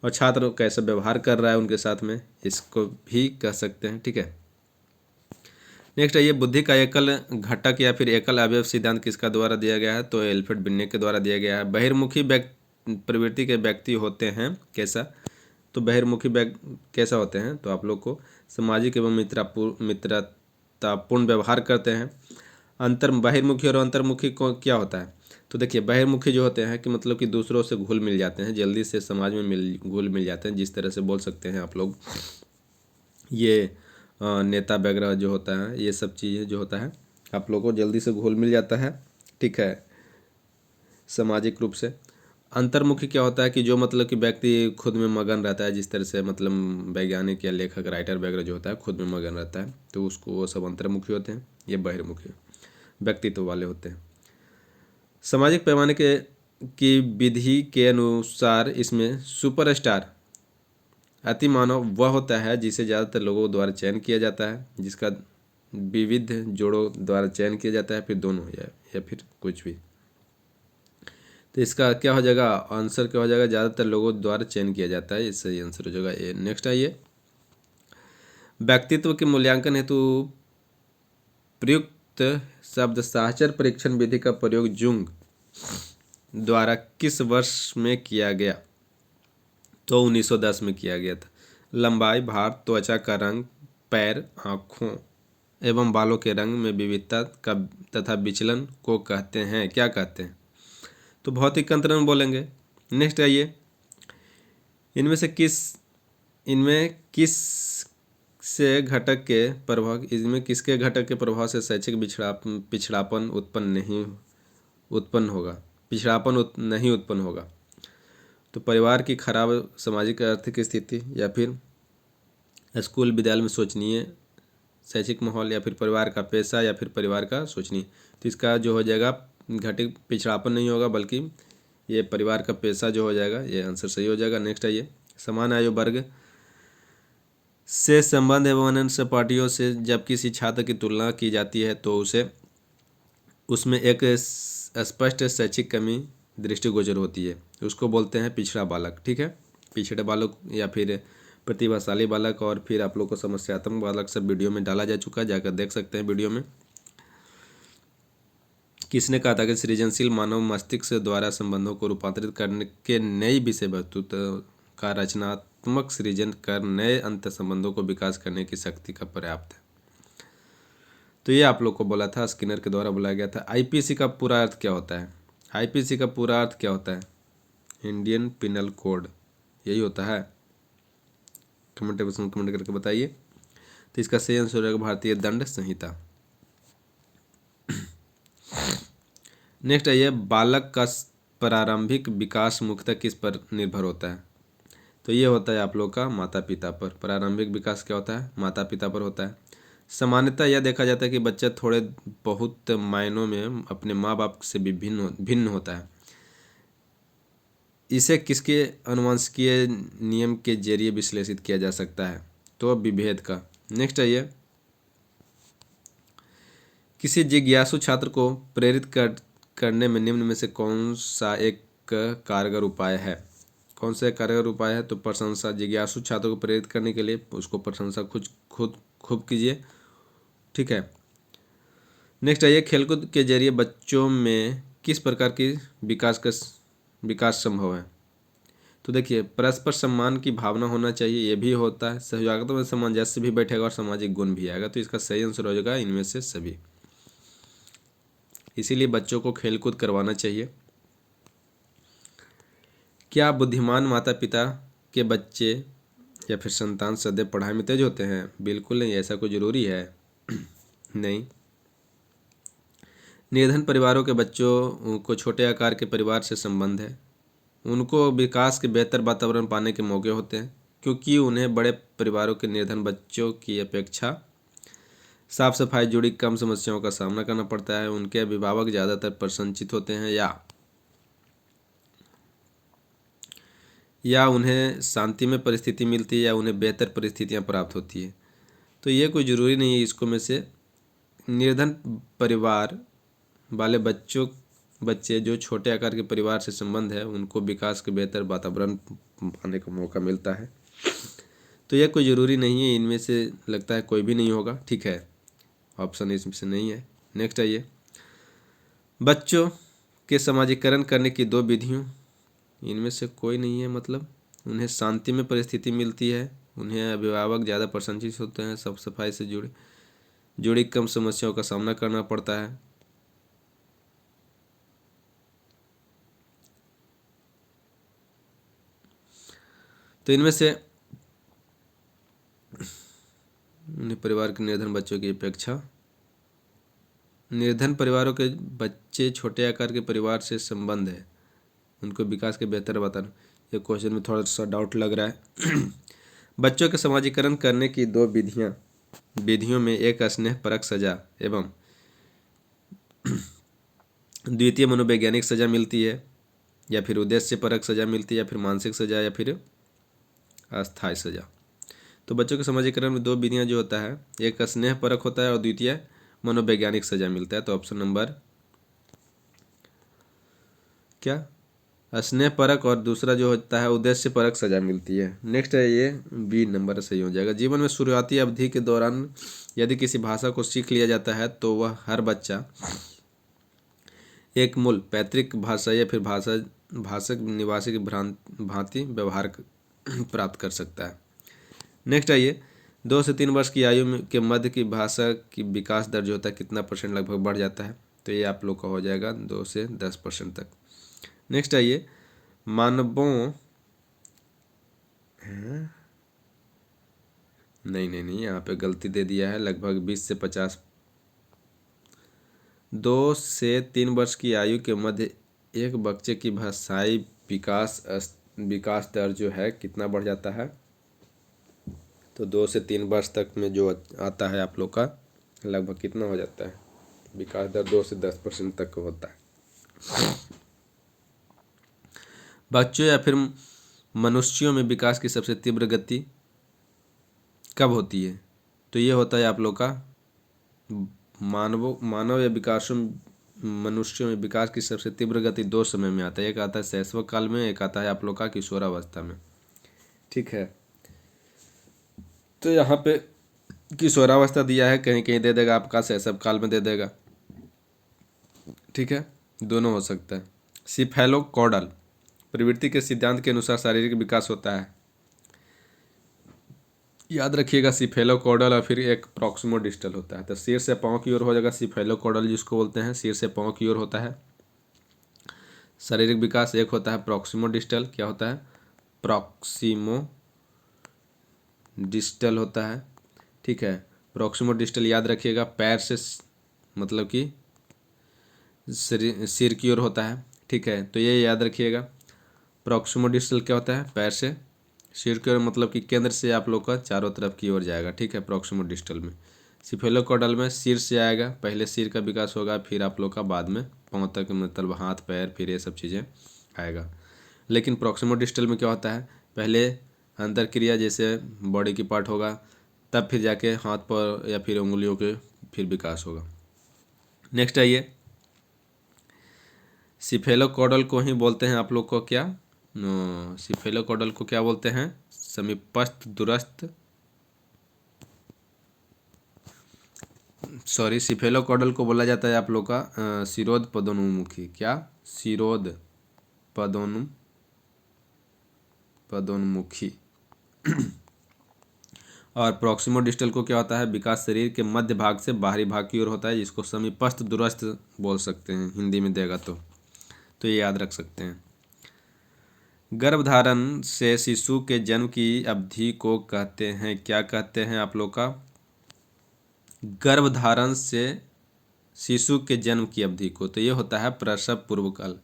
Speaker 1: और छात्र कैसे व्यवहार कर रहा है उनके साथ में, इसको भी कह सकते हैं। ठीक है, नेक्स्ट है ये बुद्धि का एकल घटक या फिर एकल अवयव सिद्धांत किसका द्वारा दिया गया है, तो एल्फ्रेड बिन्ने के द्वारा दिया गया है। बहिर्मुखी प्रवृत्ति के व्यक्ति होते हैं कैसा, तो बहिर्मुखी कैसा होते हैं, तो आप लोग को सामाजिक एवं मित्रतापूर्ण व्यवहार करते हैं। बहिर्मुखी और अंतर्मुखी को क्या होता है, तो देखिए बहिर्मुखी जो होते हैं कि मतलब कि दूसरों से घुल मिल जाते हैं, जल्दी से समाज में घुल मिल जाते हैं, जिस तरह से बोल सकते हैं आप लोग ये नेता वगैरह जो होता है, ये सब चीज़ें जो होता है आप लोगों को जल्दी से घुल मिल जाता है। ठीक है, सामाजिक रूप से। अंतर्मुखी क्या होता है कि जो मतलब कि व्यक्ति खुद में मगन रहता है, जिस तरह से मतलब वैज्ञानिक या लेखक राइटर वगैरह जो होता है खुद में मगन रहता है, तो उसको वो सब अंतर्मुखी होते हैं। ये बहिर्मुखी व्यक्तित्व वाले होते हैं। सामाजिक पैमाने की विधि के अनुसार इसमें सुपरस्टार अति मानव वह होता है जिसे ज़्यादातर लोगों द्वारा चयन किया जाता है, जिसका विविध जोड़ों द्वारा चयन किया जाता है, फिर दोनों या फिर कुछ भी। तो इसका क्या हो जाएगा, आंसर क्या हो जाएगा, ज़्यादातर लोगों द्वारा चयन किया जाता है, इससे सही आंसर हो जाएगा ए। नेक्स्ट आइए, व्यक्तित्व के मूल्यांकन हेतु प्रयुक्त शब्द साहचर्य परीक्षण विधि का प्रयोग जुंग द्वारा किस वर्ष में किया गया, तो 1910 में किया गया था। लंबाई, भार, त्वचा का रंग, पैर, आँखों एवं बालों के रंग में विविधता का तथा विचलन को कहते हैं, क्या कहते हैं, तो भौतिक अंतरण बोलेंगे। नेक्स्ट आइए, इनमें किसके घटक के प्रभाव से शैक्षिक पिछड़ापन नहीं उत्पन्न होगा, तो परिवार की खराब सामाजिक आर्थिक स्थिति, या फिर स्कूल विद्यालय में शोचनीय शैक्षिक माहौल, या फिर परिवार का पैसा, या फिर परिवार का शोचनीय। तो इसका जो हो जाएगा घटित पिछड़ापन नहीं होगा, बल्कि ये परिवार का पैसा जो हो जाएगा, ये आंसर सही हो जाएगा। नेक्स्ट आइए, समान आयु वर्ग से संबंध एवं अन्य सहपाठियों से जब किसी छात्र की तुलना की जाती है तो उसमें एक स्पष्ट शैक्षिक कमी दृष्टिगोचर होती है, उसको बोलते हैं पिछड़ा बालक। ठीक है, पिछड़े बालक या फिर प्रतिभाशाली बालक, और फिर आप लोग को समस्यात्मक बालक सब वीडियो में डाला जा चुका है, जाकर देख सकते हैं वीडियो में। किसने कहा था कि सृजनशील मानव मस्तिष्क द्वारा संबंधों को रूपांतरित करने के नई विषय वस्तु का रचनात्मक सृजन कर नए अंत संबंधों को विकास करने की शक्ति का पर्याप्त है, तो ये आप लोग को बोला था, स्किनर के द्वारा बोला गया था। आईपीसी का पूरा अर्थ क्या होता है, आईपीसी का पूरा अर्थ क्या होता है, इंडियन पिनल कोड, यही होता है। कमेंट करके बताइए। तो इसका सही आंसर हो जाएगा भारतीय दंड संहिता। नेक्स्ट है ये, बालक का प्रारंभिक विकास मुख्यतः किस पर निर्भर होता है, तो ये होता है आप लोग का माता पिता पर। प्रारंभिक विकास क्या होता है, माता पिता पर होता है। सामान्यतः यह देखा जाता है कि बच्चा थोड़े बहुत मायनों में अपने माँ बाप से भी भिन्न होता है। इसे किसके अनुवंशिकीय नियम के जरिए विश्लेषित किया जा सकता है, तो विभेद का। नेक्स्ट है ये, किसी जिज्ञासु छात्र को प्रेरित करने में निम्न में से कौन सा एक कारगर उपाय है, कौन सा कारगर उपाय है, तो प्रशंसा। जिज्ञासु छात्र को प्रेरित करने के लिए उसको प्रशंसा खूब कीजिए। ठीक है, नेक्स्ट है ये, खेलकूद के जरिए बच्चों में किस प्रकार की विकास संभव है, तो देखिए परस्पर सम्मान की भावना होना चाहिए, ये भी होता है। सहयोगिता में सामंजस्य भी बैठेगा और सामाजिक गुण भी आएगा, तो इसका सही आंसर हो जाएगा इनमें से सभी। इसीलिए बच्चों को खेलकूद करवाना चाहिए। क्या बुद्धिमान माता पिता के बच्चे या फिर संतान सदैव पढ़ाई में तेज होते हैं, बिल्कुल नहीं, ऐसा कोई जरूरी है नहीं। निर्धन परिवारों के बच्चों को छोटे आकार के परिवार से संबंध है, उनको विकास के बेहतर वातावरण पाने के मौके होते हैं, क्योंकि उन्हें बड़े परिवारों के निर्धन बच्चों की अपेक्षा साफ सफाई जुड़ी कम समस्याओं का सामना करना पड़ता है। उनके अभिभावक ज़्यादातर प्रसन्नचित्त होते हैं या उन्हें शांति में परिस्थिति मिलती है, या उन्हें बेहतर परिस्थितियां प्राप्त होती है। तो ये कोई ज़रूरी नहीं है इसको में से। निर्धन परिवार वाले बच्चे जो छोटे आकार के परिवार से संबंध है उनको विकास के बेहतर वातावरण पाने का मौका मिलता है। तो यह कोई ज़रूरी नहीं है, इनमें से लगता है कोई भी नहीं होगा। ठीक है, ऑप्शन इसमें से नहीं है। नेक्स्ट आइए, बच्चों के समाजीकरण करने की दो विधियों, इनमें से कोई नहीं है। मतलब उन्हें शांति में परिस्थिति मिलती है, उन्हें अभिभावक ज़्यादा प्रशंसित होते हैं, साफ सफाई से जुड़ी कम समस्याओं का सामना करना पड़ता है। तो इनमें से उन्हें परिवार के निर्धन बच्चों की अपेक्षा, निर्धन परिवारों के बच्चे छोटे आकार के परिवार से संबंध है, उनको विकास के बेहतर वातावरण। ये क्वेश्चन में थोड़ा सा डाउट लग रहा है। बच्चों के समाजीकरण करने की दो विधियों में एक स्नेहपरक सजा एवं द्वितीय मनोवैज्ञानिक सजा मिलती है, या फिर उद्देश्यपरक सजा मिलती है, या फिर मानसिक सजा, या फिर अस्थायी सजा। तो बच्चों के समाजीकरण में दो विधियां जो होता है, एक स्नेहपरक होता है और द्वितीय मनोवैज्ञानिक सजा मिलता है। तो ऑप्शन नंबर क्या, स्नेहपरक, और दूसरा जो होता है उद्देश्यपरक सजा मिलती है। नेक्स्ट है ये बी नंबर सही हो जाएगा। जीवन में शुरुआती अवधि के दौरान यदि किसी भाषा को सीख लिया जाता है तो वह हर बच्चा एक मूल पैतृक भाषा या फिर भाषक निवासी की भांति व्यवहार प्राप्त कर सकता है। नेक्स्ट आइए, 2 से 3 वर्ष की आयु के मध्य की भाषा की विकास दर जो होता है कितना % लगभग बढ़ जाता है। तो ये आप लोग का हो जाएगा 2 से 10% तक। नेक्स्ट आइए, मानवों नहीं, यहाँ पे गलती दे दिया है, लगभग 20 से 50। 2 से 3 वर्ष की आयु के मध्य एक बच्चे की भाषाई विकास दर जो है कितना बढ़ जाता है। तो 2 से 3 वर्ष तक में जो आता है आप लोग का लगभग कितना हो जाता है, विकास दर 2 से 10% तक होता है। बच्चों या फिर मनुष्यों में विकास की सबसे तीव्र गति कब होती है। तो ये होता है आप लोग का मानव या मनुष्यों में विकास की सबसे तीव्र गति 2 समय में आता है। एक आता है शैशव काल में, एक आता है आप लोग का किशोरावस्था में। ठीक है, तो यहाँ पे किशोरावस्था दिया है, कहीं कहीं दे देगा आपका शैशव काल में दे देगा। ठीक है, दोनों हो सकता है। सिफेलोकॉडल प्रवृत्ति के सिद्धांत के अनुसार शारीरिक विकास होता है, याद रखिएगा, सिफेलोकॉडल और फिर एक प्रॉक्सिमोडिस्टल होता है। तो सिर से पाँव की ओर हो जाएगा सिफेलोकॉडल जिसको बोलते हैं, सिर से पाँव की ओर होता है शारीरिक विकास। एक होता है प्रॉक्सिमोडिस्टल, क्या होता है, प्रॉक्सिमोडिस्टल होता है। ठीक है, प्रॉक्सिमोडिस्टल याद रखिएगा, पैर से मतलब कि सिर की ओर होता है। ठीक है, तो ये याद रखिएगा। प्रॉक्सिमोडिस्टल क्या होता है, पैर से सिर की ओर, मतलब कि केंद्र से आप लोग का चारों तरफ की ओर जाएगा। ठीक है, प्रॉक्सिमोडिस्टल में। सिफेलोकॉडल में सिर से आएगा, पहले सिर का विकास होगा, फिर आप लोग का बाद में पाँव तक, मतलब हाथ पैर फिर ये सब चीज़ें आएगा। लेकिन प्रॉक्सिमोडिस्टल में क्या होता है, पहले अंतर क्रिया जैसे बॉडी की पार्ट होगा, तब फिर जाके हाथ पर या फिर उंगलियों के फिर विकास होगा। नेक्स्ट आइए, सिफेलोकॉडल को ही बोलते हैं आप लोग को क्या, सिफेलोकॉडल को क्या बोलते हैं, समीपस्थ दूरस्थ, सॉरी, सिफेलोकॉडल को बोला जाता है आप लोग का शिरोध पदोन्मुखी। क्या, शिरोध पदोन्मुखी। और प्रॉक्सिमोडिस्टल को क्या होता है, विकास शरीर के मध्य भाग से बाहरी भाग की ओर होता है, जिसको समीपस्थ दूरस्थ बोल सकते हैं हिंदी में देगा तो ये याद रख सकते हैं। गर्भधारण से शिशु के जन्म की अवधि को कहते हैं, क्या कहते हैं आप लोग का, गर्भधारण से शिशु के जन्म की अवधि को, तो ये होता है प्रसव पूर्व काल।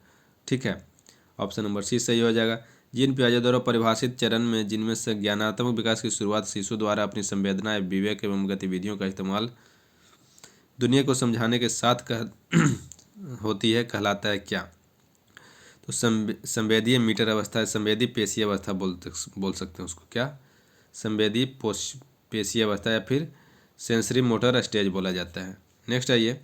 Speaker 1: ठीक है, ऑप्शन नंबर सी सही हो जाएगा। जिन पियाजे द्वारा परिभाषित चरण में जिनमें से ज्ञानात्मक विकास की शुरुआत शिशु द्वारा अपनी संवेदना विवेक एवं गतिविधियों का इस्तेमाल दुनिया को समझाने के साथ होती है, कहलाता है क्या। तो संवेदीय मीटर अवस्था है, संवेदी पेशीय अवस्था बोल सकते हैं उसको, क्या, संवेदी पेशीय अवस्था या फिर सेंसरी मोटर स्टेज बोला जाता है। नेक्स्ट आइए,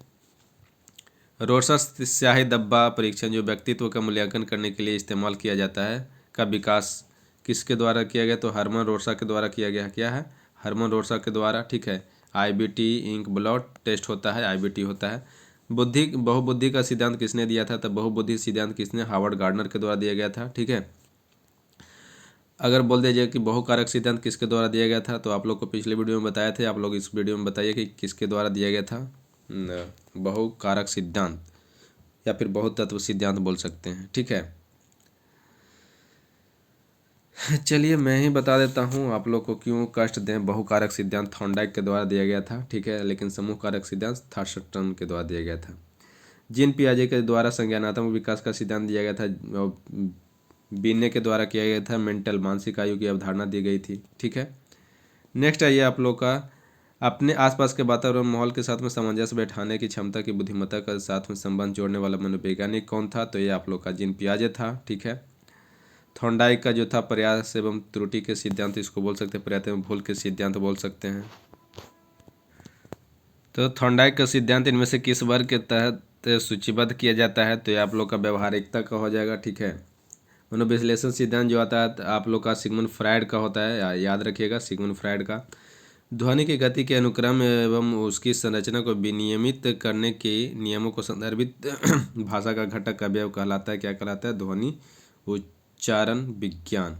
Speaker 1: रोर्सच स्याही धब्बा परीक्षण जो व्यक्तित्व का मूल्यांकन करने के लिए इस्तेमाल किया जाता है का विकास किसके द्वारा किया गया? तो हरमन रोर्सा के द्वारा किया गया। क्या है? हरमन रोर्सा के द्वारा। ठीक है। आईबीटी इंक ब्लड टेस्ट होता है, आईबीटी होता है। बहुबुद्धि का सिद्धांत किसने दिया था? तो बहुबुद्धि सिद्धांत किसने? हार्वर्ड गार्डनर के द्वारा दिया गया था। ठीक है। अगर बोल दिया जाए कि बहुकारक सिद्धांत किसके द्वारा दिया गया था, तो आप लोग को पिछले वीडियो में बताए थे, आप लोग इस वीडियो में बताइए कि किसके द्वारा दिया गया था बहुकारक सिद्धांत, या फिर बहुतत्व सिद्धांत बोल सकते हैं। ठीक है। चलिए मैं ही बता देता हूँ आप लोग को, क्यों कष्ट दें। बहुकारक सिद्धांत थॉर्नडाइक के द्वारा दिया गया था। ठीक है। लेकिन समूह कारक सिद्धांत थॉर्स्टन के द्वारा दिया गया था। जीन पियाजे के द्वारा संज्ञानात्मक विकास का सिद्धांत दिया गया था। बीने के द्वारा किया गया था। मेंटल मानसिक आयु की अवधारणा दी गई थी। ठीक है। नेक्स्ट आइए आप लोग का, अपने आसपास के वातावरण माहौल के साथ में सामंजस्य बैठाने की क्षमता की बुद्धिमत्ता का साथ में संबंध जोड़ने वाला मनोवैज्ञानिक कौन था? तो ये आप लोग का जीन पियाजे था। ठीक है। थॉर्नडाइक का जो था प्रयास एवं त्रुटि के सिद्धांत, इसको बोल सकते हैं प्रयास एवं भूल के सिद्धांत बोल सकते हैं। तो थॉर्नडाइक का सिद्धांत इनमें से किस वर्ग के तहत सूचीबद्ध किया जाता है? तो ये आप लोग का व्यवहारिकता का हो जाएगा। ठीक है। मनोविश्लेषण सिद्धांत जो आता है आप लोग का सिगमंड फ्रायड का होता है, याद रखिएगा सिगमंड फ्रायड का। ध्वनि की गति के अनुक्रम एवं उसकी संरचना को विनियमित करने के नियमों को संदर्भित भाषा का घटक अवयव कहलाता है। क्या कहलाता है? ध्वनि उच्चारण विज्ञान।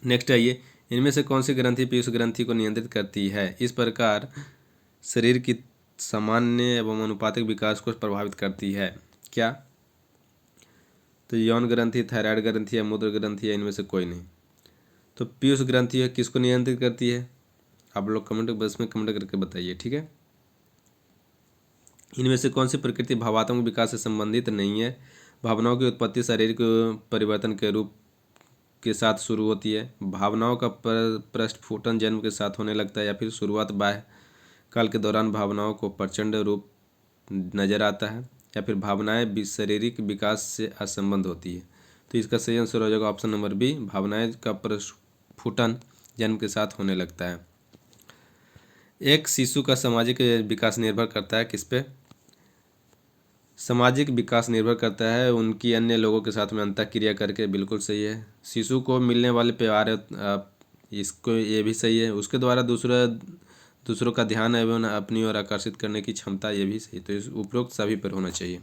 Speaker 1: नेक्स्ट आइए, इनमें से कौन सी ग्रंथि पीयूष ग्रंथि को नियंत्रित करती है? इस प्रकार शरीर की सामान्य एवं अनुपातिक विकास को प्रभावित करती है। क्या? तो यौन ग्रंथि, थायराइड ग्रंथि या मूत्र ग्रंथि या इनमें से कोई नहीं। तो पीयूष ग्रंथि है, किसको नियंत्रित करती है? आप लोग कमेंट बॉक्स में कमेंट करके बताइए। ठीक है। इनमें से कौन सी प्रकृति भावात्मक विकास से संबंधित नहीं है? भावनाओं की उत्पत्ति शारीरिक परिवर्तन के रूप के साथ शुरू होती है। भावनाओं का प्रस्फुटन जन्म के साथ होने लगता है, या फिर शुरुआत बाह्य काल के दौरान भावनाओं को प्रचंड रूप नजर आता है, या फिर भावनाएं शारीरिक विकास से असंबद्ध होती है। तो इसका सही आंसर हो जाएगा ऑप्शन नंबर बी, भावनाएं का प्रस्फुटन जन्म के साथ होने लगता है। एक शिशु का सामाजिक विकास निर्भर करता है किस पे? सामाजिक विकास निर्भर करता है उनकी अन्य लोगों के साथ में अंतःक्रिया करके। बिल्कुल सही है। शिशु को मिलने वाले प्यार, इसको ये भी सही है। उसके द्वारा दूसरों का ध्यान एवं अपनी ओर आकर्षित करने की क्षमता, ये भी सही। तो इस उपरोक्त सभी पर होना चाहिए।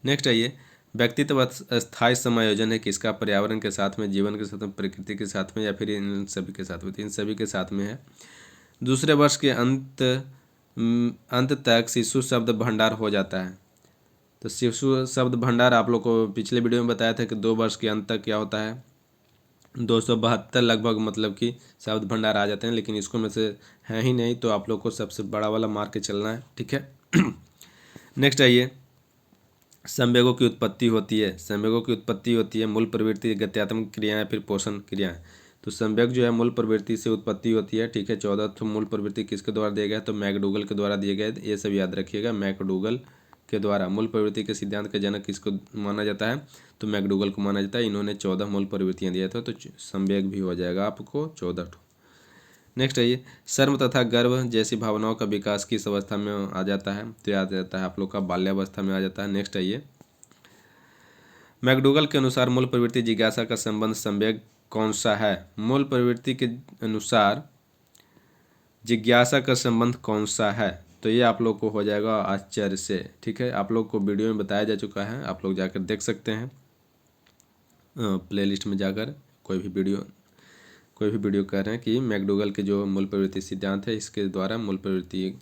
Speaker 1: नेक्स्ट आइए, व्यक्तित्व स्थायी समायोजन है किसका? पर्यावरण के साथ में, जीवन के साथ में, प्रकृति के साथ में, या फिर इन सभी के साथ में? इन सभी के साथ में है। दूसरे वर्ष के अंत तक शिशु शब्द भंडार हो जाता है। तो शिशु शब्द भंडार आप लोग को पिछले वीडियो में बताया था कि 2 वर्ष के अंत तक क्या होता है, 272 लगभग मतलब कि शब्द भंडार आ जाते हैं, लेकिन इसको में से है ही नहीं, तो आप लोग को सबसे बड़ा वाला मार के चलना है। ठीक है। नेक्स्ट आइए, संवेगों की उत्पत्ति होती है। संवेगों की उत्पत्ति होती है मूल प्रवृत्ति, गत्यात्मक क्रियाएं, फिर पोषण क्रियाएं। तो संवेग जो है मूल प्रवृत्ति से उत्पत्ति होती है। ठीक है। 14 मूल प्रवृत्ति किसके द्वारा दिया गया? तो मैकडूगल के द्वारा दिए गए। ये सब याद रखिएगा, मैकडूगल के द्वारा। मूल प्रवृत्ति के सिद्धांत के जनक किसको माना जाता है? तो मैकडूगल को माना जाता है। इन्होंने 14 मूल प्रवृत्तियां दिया था, तो संवेग भी हो जाएगा आपको 14। नेक्स्ट आइए, शर्म तथा गर्व जैसी भावनाओं का विकास किस अवस्था में आ जाता है? तो याद रहता है आप लोग का बाल्यावस्था में आ जाता है। नेक्स्ट आइए, मैकडूगल के अनुसार मूल प्रवृत्ति जिज्ञासा का संबंध संवेग कौन सा है? मूल प्रवृत्ति के अनुसार जिज्ञासा का संबंध कौन सा है? तो ये आप लोग को हो जाएगा आश्चर्य से। ठीक है। आप लोग को वीडियो में बताया जा चुका है, आप लोग जाकर देख सकते हैं प्लेलिस्ट में जाकर। कोई भी वीडियो कह रहे हैं कि मैकडूगल के जो मूल प्रवृत्ति सिद्धांत है, इसके द्वारा मूल प्रवृत्ति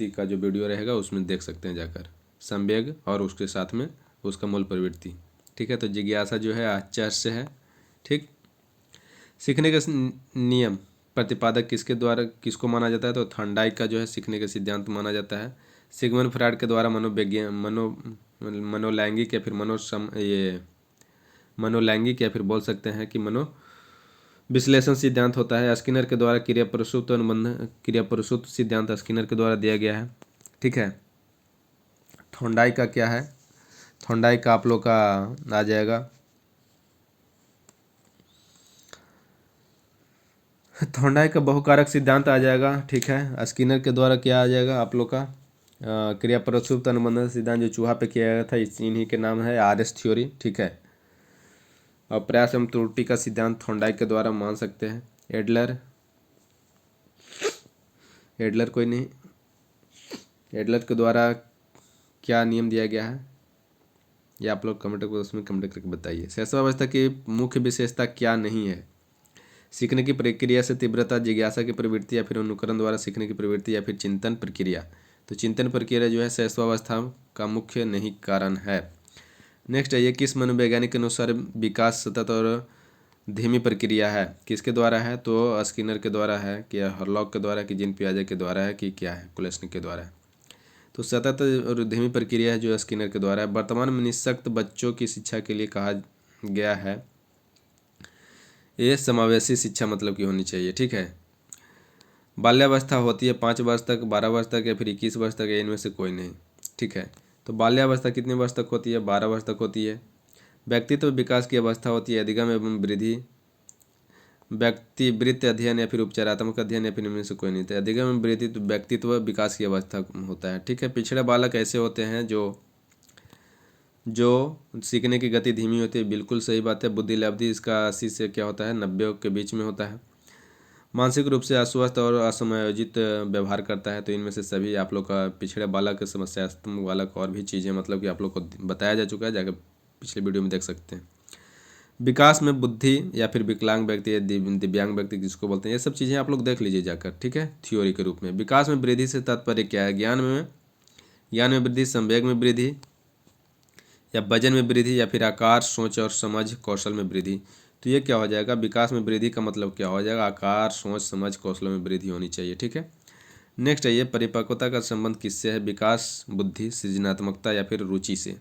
Speaker 1: का जो वीडियो रहेगा उसमें देख सकते हैं जाकर, संवेग और उसके साथ में उसका मूल प्रवृत्ति। ठीक है। तो जिज्ञासा जो है आश्चर्य से है। ठीक। सीखने के नियम प्रतिपादक किसके द्वारा किसको माना जाता है? तो थॉर्नडाइक का जो है सीखने का सिद्धांत माना जाता है। सिगमंड फ्रायड के द्वारा मनोलैंगिक या फिर मनोलैंगिक या फिर बोल सकते हैं कि विश्लेषण सिद्धांत होता है। स्किनर के द्वारा क्रिया प्रसूत सिद्धांत स्किनर के द्वारा दिया गया है। ठीक है। थॉर्नडाइक का क्या है? थॉर्नडाइक का आप लोग का आ जाएगा, थॉर्नडाइक का बहुकारक सिद्धांत आ जाएगा। ठीक है। स्किनर के द्वारा क्या आ जाएगा आप लोग का? क्रिया प्रसुप्त अनुबंधन सिद्धांत जो चूहा पे किया गया था इन्हीं के नाम है आरएस थ्योरी, ठीक है। और प्रयास एवं त्रुटि का सिद्धांत थॉर्नडाइक के द्वारा मान सकते हैं। एडलर कोई नहीं, एडलर के द्वारा क्या नियम दिया गया है ये आप लोग कमेंट बॉक्स में कमेंट करके बताइए। शैशवावस्था की मुख्य विशेषता क्या नहीं है? सीखने की प्रक्रिया से तीव्रता, जिज्ञासा की प्रवृत्ति या फिर अनुकरण द्वारा सीखने की प्रवृत्ति या फिर चिंतन प्रक्रिया। तो चिंतन प्रक्रिया जो है शैशवावस्था का मुख्य नहीं कारण है। नेक्स्ट है ये किस मनोवैज्ञानिक के अनुसार विकास सतत और धीमी प्रक्रिया है? किसके द्वारा है? तो स्किनर के द्वारा है कि हरलॉक के द्वारा कि जीन पियाजे के द्वारा है कि क्या है कुलेस्निक के द्वारा है? तो सतत और धीमी प्रक्रिया है जो स्किनर के द्वारा है। वर्तमान में निःशक्त बच्चों की शिक्षा के लिए कहा गया है ये समावेशी शिक्षा मतलब की होनी चाहिए, ठीक है। बाल्यावस्था होती है 5 वर्ष तक, 12 वर्ष तक या फिर 21 वर्ष तक, इनमें से कोई नहीं, ठीक है। तो बाल्यावस्था कितने वर्ष तक होती है? 12 वर्ष तक होती है। व्यक्तित्व विकास की अवस्था होती है अधिगम एवं वृद्धि, व्यक्तिवृत्त अध्ययन या फिर उपचारात्मक अध्ययन या फिर इनमें से कोई नहीं था। अधिगम एवं वृद्धि तो व्यक्तित्व विकास की अवस्था होता है, ठीक है। पिछड़े बालक ऐसे होते हैं जो सीखने की गति धीमी होती है, बिल्कुल सही बात है। बुद्धि लब्धि इसका 80 से क्या होता है 90 के बीच में होता है। मानसिक रूप से अस्वस्थ और असमायोजित व्यवहार करता है। तो इनमें से सभी आप लोग का पिछड़े बालक, समस्यात्मक बालक और भी चीज़ें मतलब कि आप लोग को बताया जा चुका है, जाकर पिछले वीडियो में देख सकते हैं। विकास में बुद्धि या फिर विकलांग व्यक्ति या दिव्यांग व्यक्ति जिसको बोलते हैं, ये सब चीज़ें आप लोग देख लीजिए जाकर, ठीक है, थ्योरी के रूप में। विकास में वृद्धि से तात्पर्य क्या है? ज्ञान में वृद्धि, संवेग में वृद्धि या वजन में वृद्धि या फिर आकार, सोच और समझ, कौशल में वृद्धि। तो ये क्या हो जाएगा? विकास में वृद्धि का मतलब क्या हो जाएगा? आकार, सोच, समझ, कौशल में वृद्धि होनी चाहिए, ठीक है। नेक्स्ट है ये परिपक्वता का संबंध किससे है? विकास, बुद्धि, सृजनात्मकता या फिर रुचि से।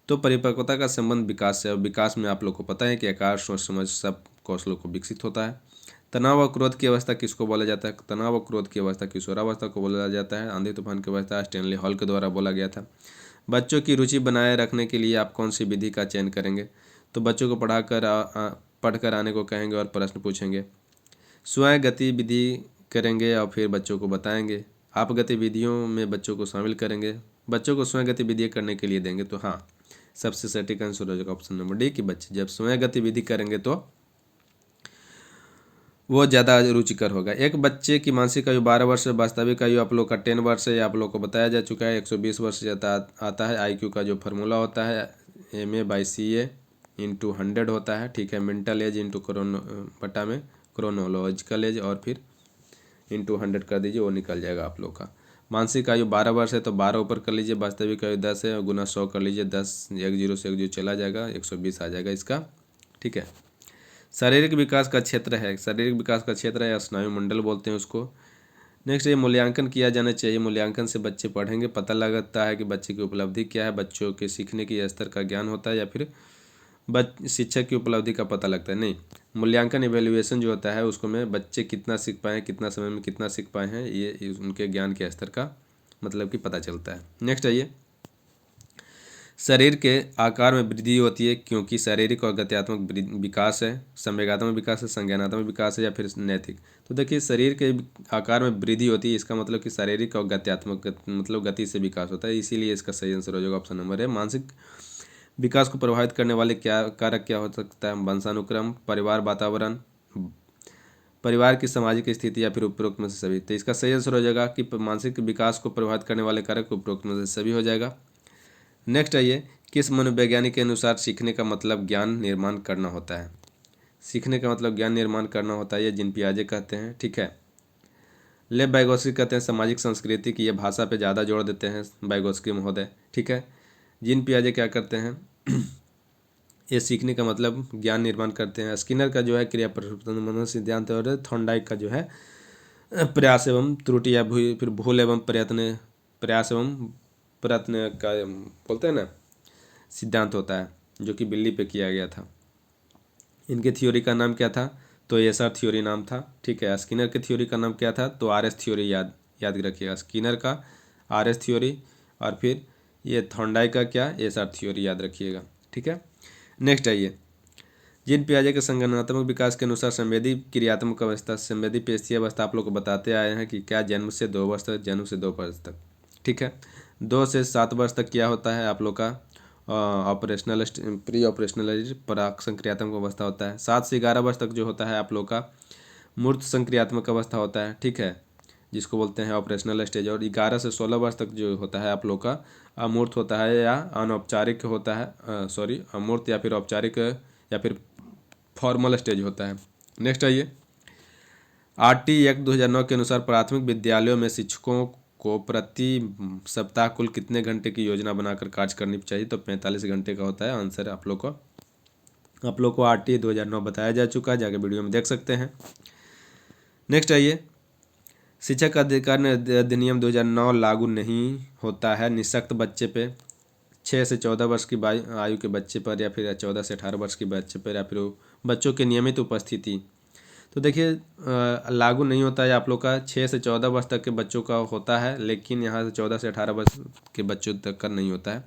Speaker 1: तो परिपक्वता का संबंध विकास से है। और विकास में आप लोग को पता है कि आकार, सोच, समझ सब कौशलों को विकसित होता है। तनाव और क्रोध की अवस्था किसको बोला जाता है? तनाव और क्रोध की अवस्था किशोरावस्था को बोला जाता है। आंधी तूफान की अवस्था स्टैनली हॉल के द्वारा बोला गया था। बच्चों की रुचि बनाए रखने के लिए आप कौन सी विधि का चयन करेंगे? तो बच्चों को पढ़कर आने को कहेंगे और प्रश्न पूछेंगे। स्वयं गतिविधि करेंगे और फिर बच्चों को बताएंगे। आप गतिविधियों में बच्चों को शामिल करेंगे, बच्चों को स्वयं गतिविधियाँ करने के लिए देंगे। तो हाँ, सबसे सटीक आंसर हो जाएगा ऑप्शन नंबर डी कि बच्चे जब स्वयं गतिविधि करेंगे तो वो ज़्यादा रुचिकर होगा। एक बच्चे की मानसिक आयु 12 वर्ष है, वास्तविक आयु आप लोग का 10 वर्ष है, आप लोग को बताया जा चुका है। 120 वर्ष आता है। IQ का जो फार्मूला होता है MA/CA × 100 होता है, ठीक है। Mental as into chronological age और फिर इंटू 100 कर दीजिए, वो निकल जाएगा आप लोग का। मानसिक आयु 12 वर्ष है तो 12 ऊपर कर लीजिए, वास्तविक आयु 10 है, गुना 100 कर लीजिए, 10 एक जीरो से एक जीरो चला जाएगा, 120 आ जाएगा इसका, ठीक है। शारीरिक विकास का क्षेत्र है, शारीरिक विकास का क्षेत्र है, स्नायु मंडल बोलते हैं उसको। नेक्स्ट ये मूल्यांकन किया जाना चाहिए। मूल्यांकन से बच्चे पढ़ेंगे, पता लगता है कि बच्चे की उपलब्धि क्या है, बच्चों के सीखने की स्तर का ज्ञान होता है या फिर शिक्षक की उपलब्धि का पता लगता है। नहीं, मूल्यांकन इवेल्युएशन जो होता है उसको में बच्चे कितना सीख पाए हैं, कितना समय में कितना सीख पाए हैं, ये उनके ज्ञान के स्तर का मतलब कि पता चलता है। नेक्स्ट है ये शरीर के आकार में वृद्धि होती है क्योंकि शारीरिक और गत्यात्मक विकास है, संवेगात्मक विकास है, संज्ञानात्मक विकास है या फिर नैतिक। तो देखिए शरीर के आकार में वृद्धि होती है, इसका मतलब कि शारीरिक और गत्यात्मक मतलब गति से विकास होता है, इसीलिए इसका सही आंसर हो जाएगा ऑप्शन नंबर है। मानसिक विकास को प्रभावित करने वाले कारक क्या हो सकता है? वंशानुक्रम, परिवार, वातावरण, परिवार की सामाजिक स्थिति या फिर उपरोक्त में से सभी। तो इसका सही आंसर हो जाएगा कि मानसिक विकास को प्रभावित करने वाले कारक उपरोक्त में से सभी हो जाएगा। नेक्स्ट है ये किस मनोवैज्ञानिक के अनुसार सीखने का मतलब ज्ञान निर्माण करना होता है? सीखने का मतलब ज्ञान निर्माण करना होता है, ये जीन पियाजे कहते हैं, ठीक है। लेव वाइगोत्स्की कहते हैं सामाजिक संस्कृति की, ये भाषा पे ज़्यादा जोड़ देते हैं वाइगोत्स्की महोदय, ठीक है। जीन पियाजे क्या करते हैं ये सीखने का मतलब ज्ञान निर्माण करते हैं। स्किनर का जो है क्रिया प्रसुप्त सिद्धांत और थॉर्नडाइक का जो है प्रयास एवं त्रुटि या फिर भूल एवं प्रयास एवं प्रयत्न का बोलते हैं ना सिद्धांत होता है, जो कि बिल्ली पे किया गया था। इनके थ्योरी का नाम क्या था? तो एसआर थ्योरी नाम था, ठीक है। स्किनर के थ्योरी का नाम क्या था? तो आरएस थ्योरी याद रखिएगा। स्किनर का आरएस थ्योरी और फिर ये थॉर्नडाइक का क्या? एसआर थ्योरी याद रखिएगा, ठीक है। नेक्स्ट आइए जीन पियाजे के संज्ञानात्मक विकास के अनुसार संवेदी क्रियात्मक अवस्था, संवेदी पेशीय अवस्था आप लोग को बताते आए हैं कि क्या जन्म से 2 वर्ष तक, जन्म से 2 वर्ष तक, ठीक है। 2 से 7 वर्ष तक क्या होता है आप लोग का ऑपरेशनल प्री ऑपरेशनल प्राक संक्रियात्मक अवस्था होता है। 7 से 11 वर्ष तक जो होता है आप लोग का मूर्त संक्रियात्मक अवस्था होता है, ठीक है, जिसको बोलते हैं ऑपरेशनल स्टेज। और 11 से 16 वर्ष तक जो होता है आप लोग का अमूर्त होता है या अनौपचारिक होता है, अमूर्त या फिर औपचारिक या फिर फॉर्मल स्टेज होता है। नेक्स्ट आइए, आरटी एक्ट 2009 के अनुसार प्राथमिक विद्यालयों में शिक्षकों को प्रति सप्ताह कुल कितने घंटे की योजना बनाकर कार्य करनी चाहिए? तो 45 घंटे का होता है आंसर। आप लोग को आरटी 2009 बताया जा चुका है, जाके वीडियो में देख सकते हैं। नेक्स्ट आइए, शिक्षक अधिकार अधिनियम 2009 लागू नहीं होता है निःशक्त बच्चे पे, 6 से 14 वर्ष की आयु के बच्चे पर, या फिर 14 से 18 वर्ष के बच्चे पर, या फिर बच्चों की नियमित उपस्थिति। तो देखिए लागू नहीं होता है आप लोग का 6 से 14 वर्ष तक के बच्चों का होता है, लेकिन यहाँ से 14 से 18 वर्ष के बच्चों तक का नहीं होता है।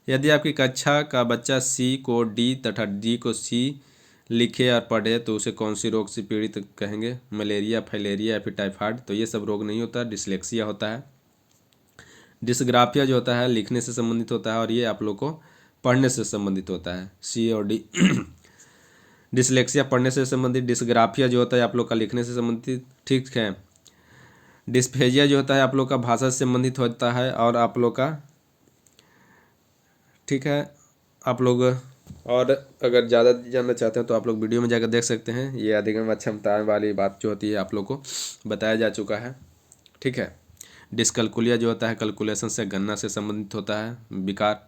Speaker 1: यदि आपकी कक्षा का बच्चा सी को डी तथा डी को सी लिखे और पढ़े तो उसे कौन सी रोग से पीड़ित कहेंगे? मलेरिया, फाइलेरिया या फिर टाइफाइड? तो ये सब रोग नहीं होता, डिसलेक्सिया होता है। डिस्ग्राफिया जो होता है लिखने से संबंधित होता है और ये आप लोग को पढ़ने से संबंधित होता है, सी और डी। डिसलेक्सिया पढ़ने से संबंधित, डिस्ग्राफिया जो होता है आप लोग का लिखने से संबंधित, ठीक है। डिस्फेजिया जो होता है आप लोग का भाषा से संबंधित होता है, और आप लोग का, ठीक है, आप लोग और अगर ज़्यादा जानना चाहते हैं तो आप लोग वीडियो में जाकर देख सकते हैं। ये अधिगम क्षमता वाली बात जो होती है आप लोग को बताया जा चुका है, ठीक है। डिस्कैलकुलिया जो होता है कैलकुलेशन से, गणना से संबंधित होता है, विकार।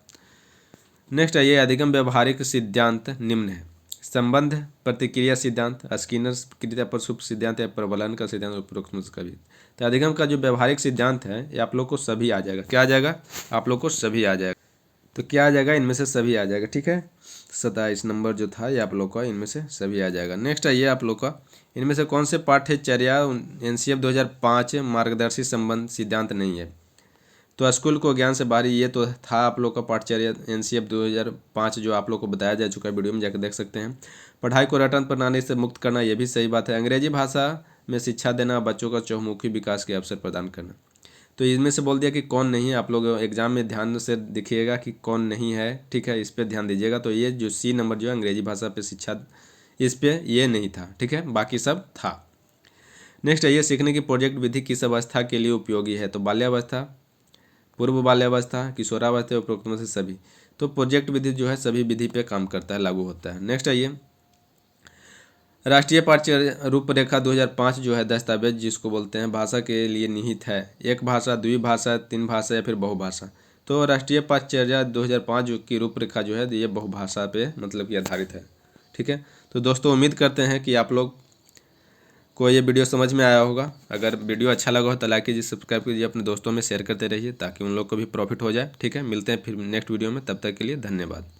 Speaker 1: नेक्स्ट आइए, अधिगम व्यवहारिक सिद्धांत निम्न है। संबंध प्रतिक्रिया सिद्धांत, स्किनर क्रिया प्रसुप सिद्धांत या प्रबलन का सिद्धांत, उपरोक्त का भी। तो अधिगम का जो व्यवहारिक सिद्धांत है ये आप लोग को सभी आ जाएगा। क्या आ जाएगा? आप लोग को सभी आ जाएगा। तो क्या आ जाएगा? इनमें से सभी आ जाएगा, ठीक है। 27 नंबर जो था ये आप लोग का इनमें से सभी आ जाएगा। नेक्स्ट आइए, आप लोग का इनमें से कौन से पाठ्यचर्या एनसीएफ 2005 मार्गदर्शी संबंध सिद्धांत नहीं है? तो स्कूल को ज्ञान से बाहरी, ये तो था आप लोग का पाठ्यचर्या एनसीएफ 2005 जो आप लोग को बताया जा चुका है, वीडियो में जाकर देख सकते हैं। पढ़ाई को रटन प्रणाली से मुक्त करना, ये भी सही बात है। अंग्रेजी भाषा में शिक्षा देना, बच्चों का चहुमुखी विकास के अवसर प्रदान करना। तो इनमें से बोल दिया कि कौन नहीं है। आप लोग एग्जाम में ध्यान से देखिएगा कि कौन नहीं है, ठीक है, इस पर ध्यान दीजिएगा। तो ये जो सी नंबर जो है अंग्रेजी भाषा पे शिक्षा, इस पे ये नहीं था, ठीक है, बाकी सब था। नेक्स्ट है, ये सीखने की प्रोजेक्ट विधि किस अवस्था के लिए उपयोगी है? तो बाल्यावस्था, पूर्व बाल्यावस्था, किशोरावस्था, उपरोक्त में से सभी। तो प्रोजेक्ट विधि जो है सभी विधि पे काम करता है, लागू होता है। नेक्स्ट आइए, राष्ट्रीय पाठ्य रूपरेखा 2005 जो है दस्तावेज जिसको बोलते हैं भाषा के लिए निहित है। एक भाषा, द्विभाषा, 3 भाषा या फिर बहुभाषा। तो राष्ट्रीय पाठ्यचर्या 2005 की रूपरेखा जो है ये बहुभाषा पे मतलब कि आधारित है, ठीक है। तो दोस्तों उम्मीद करते हैं कि आप लोग को ये वीडियो समझ में आया होगा। अगर वीडियो अच्छा लगा हो तो लाइक कीजिए, सब्सक्राइब कीजिए, अपने दोस्तों में शेयर करते रहिए ताकि उन लोग को भी प्रॉफिट हो जाए, ठीक है। मिलते हैं फिर नेक्स्ट वीडियो में, तब तक के लिए धन्यवाद।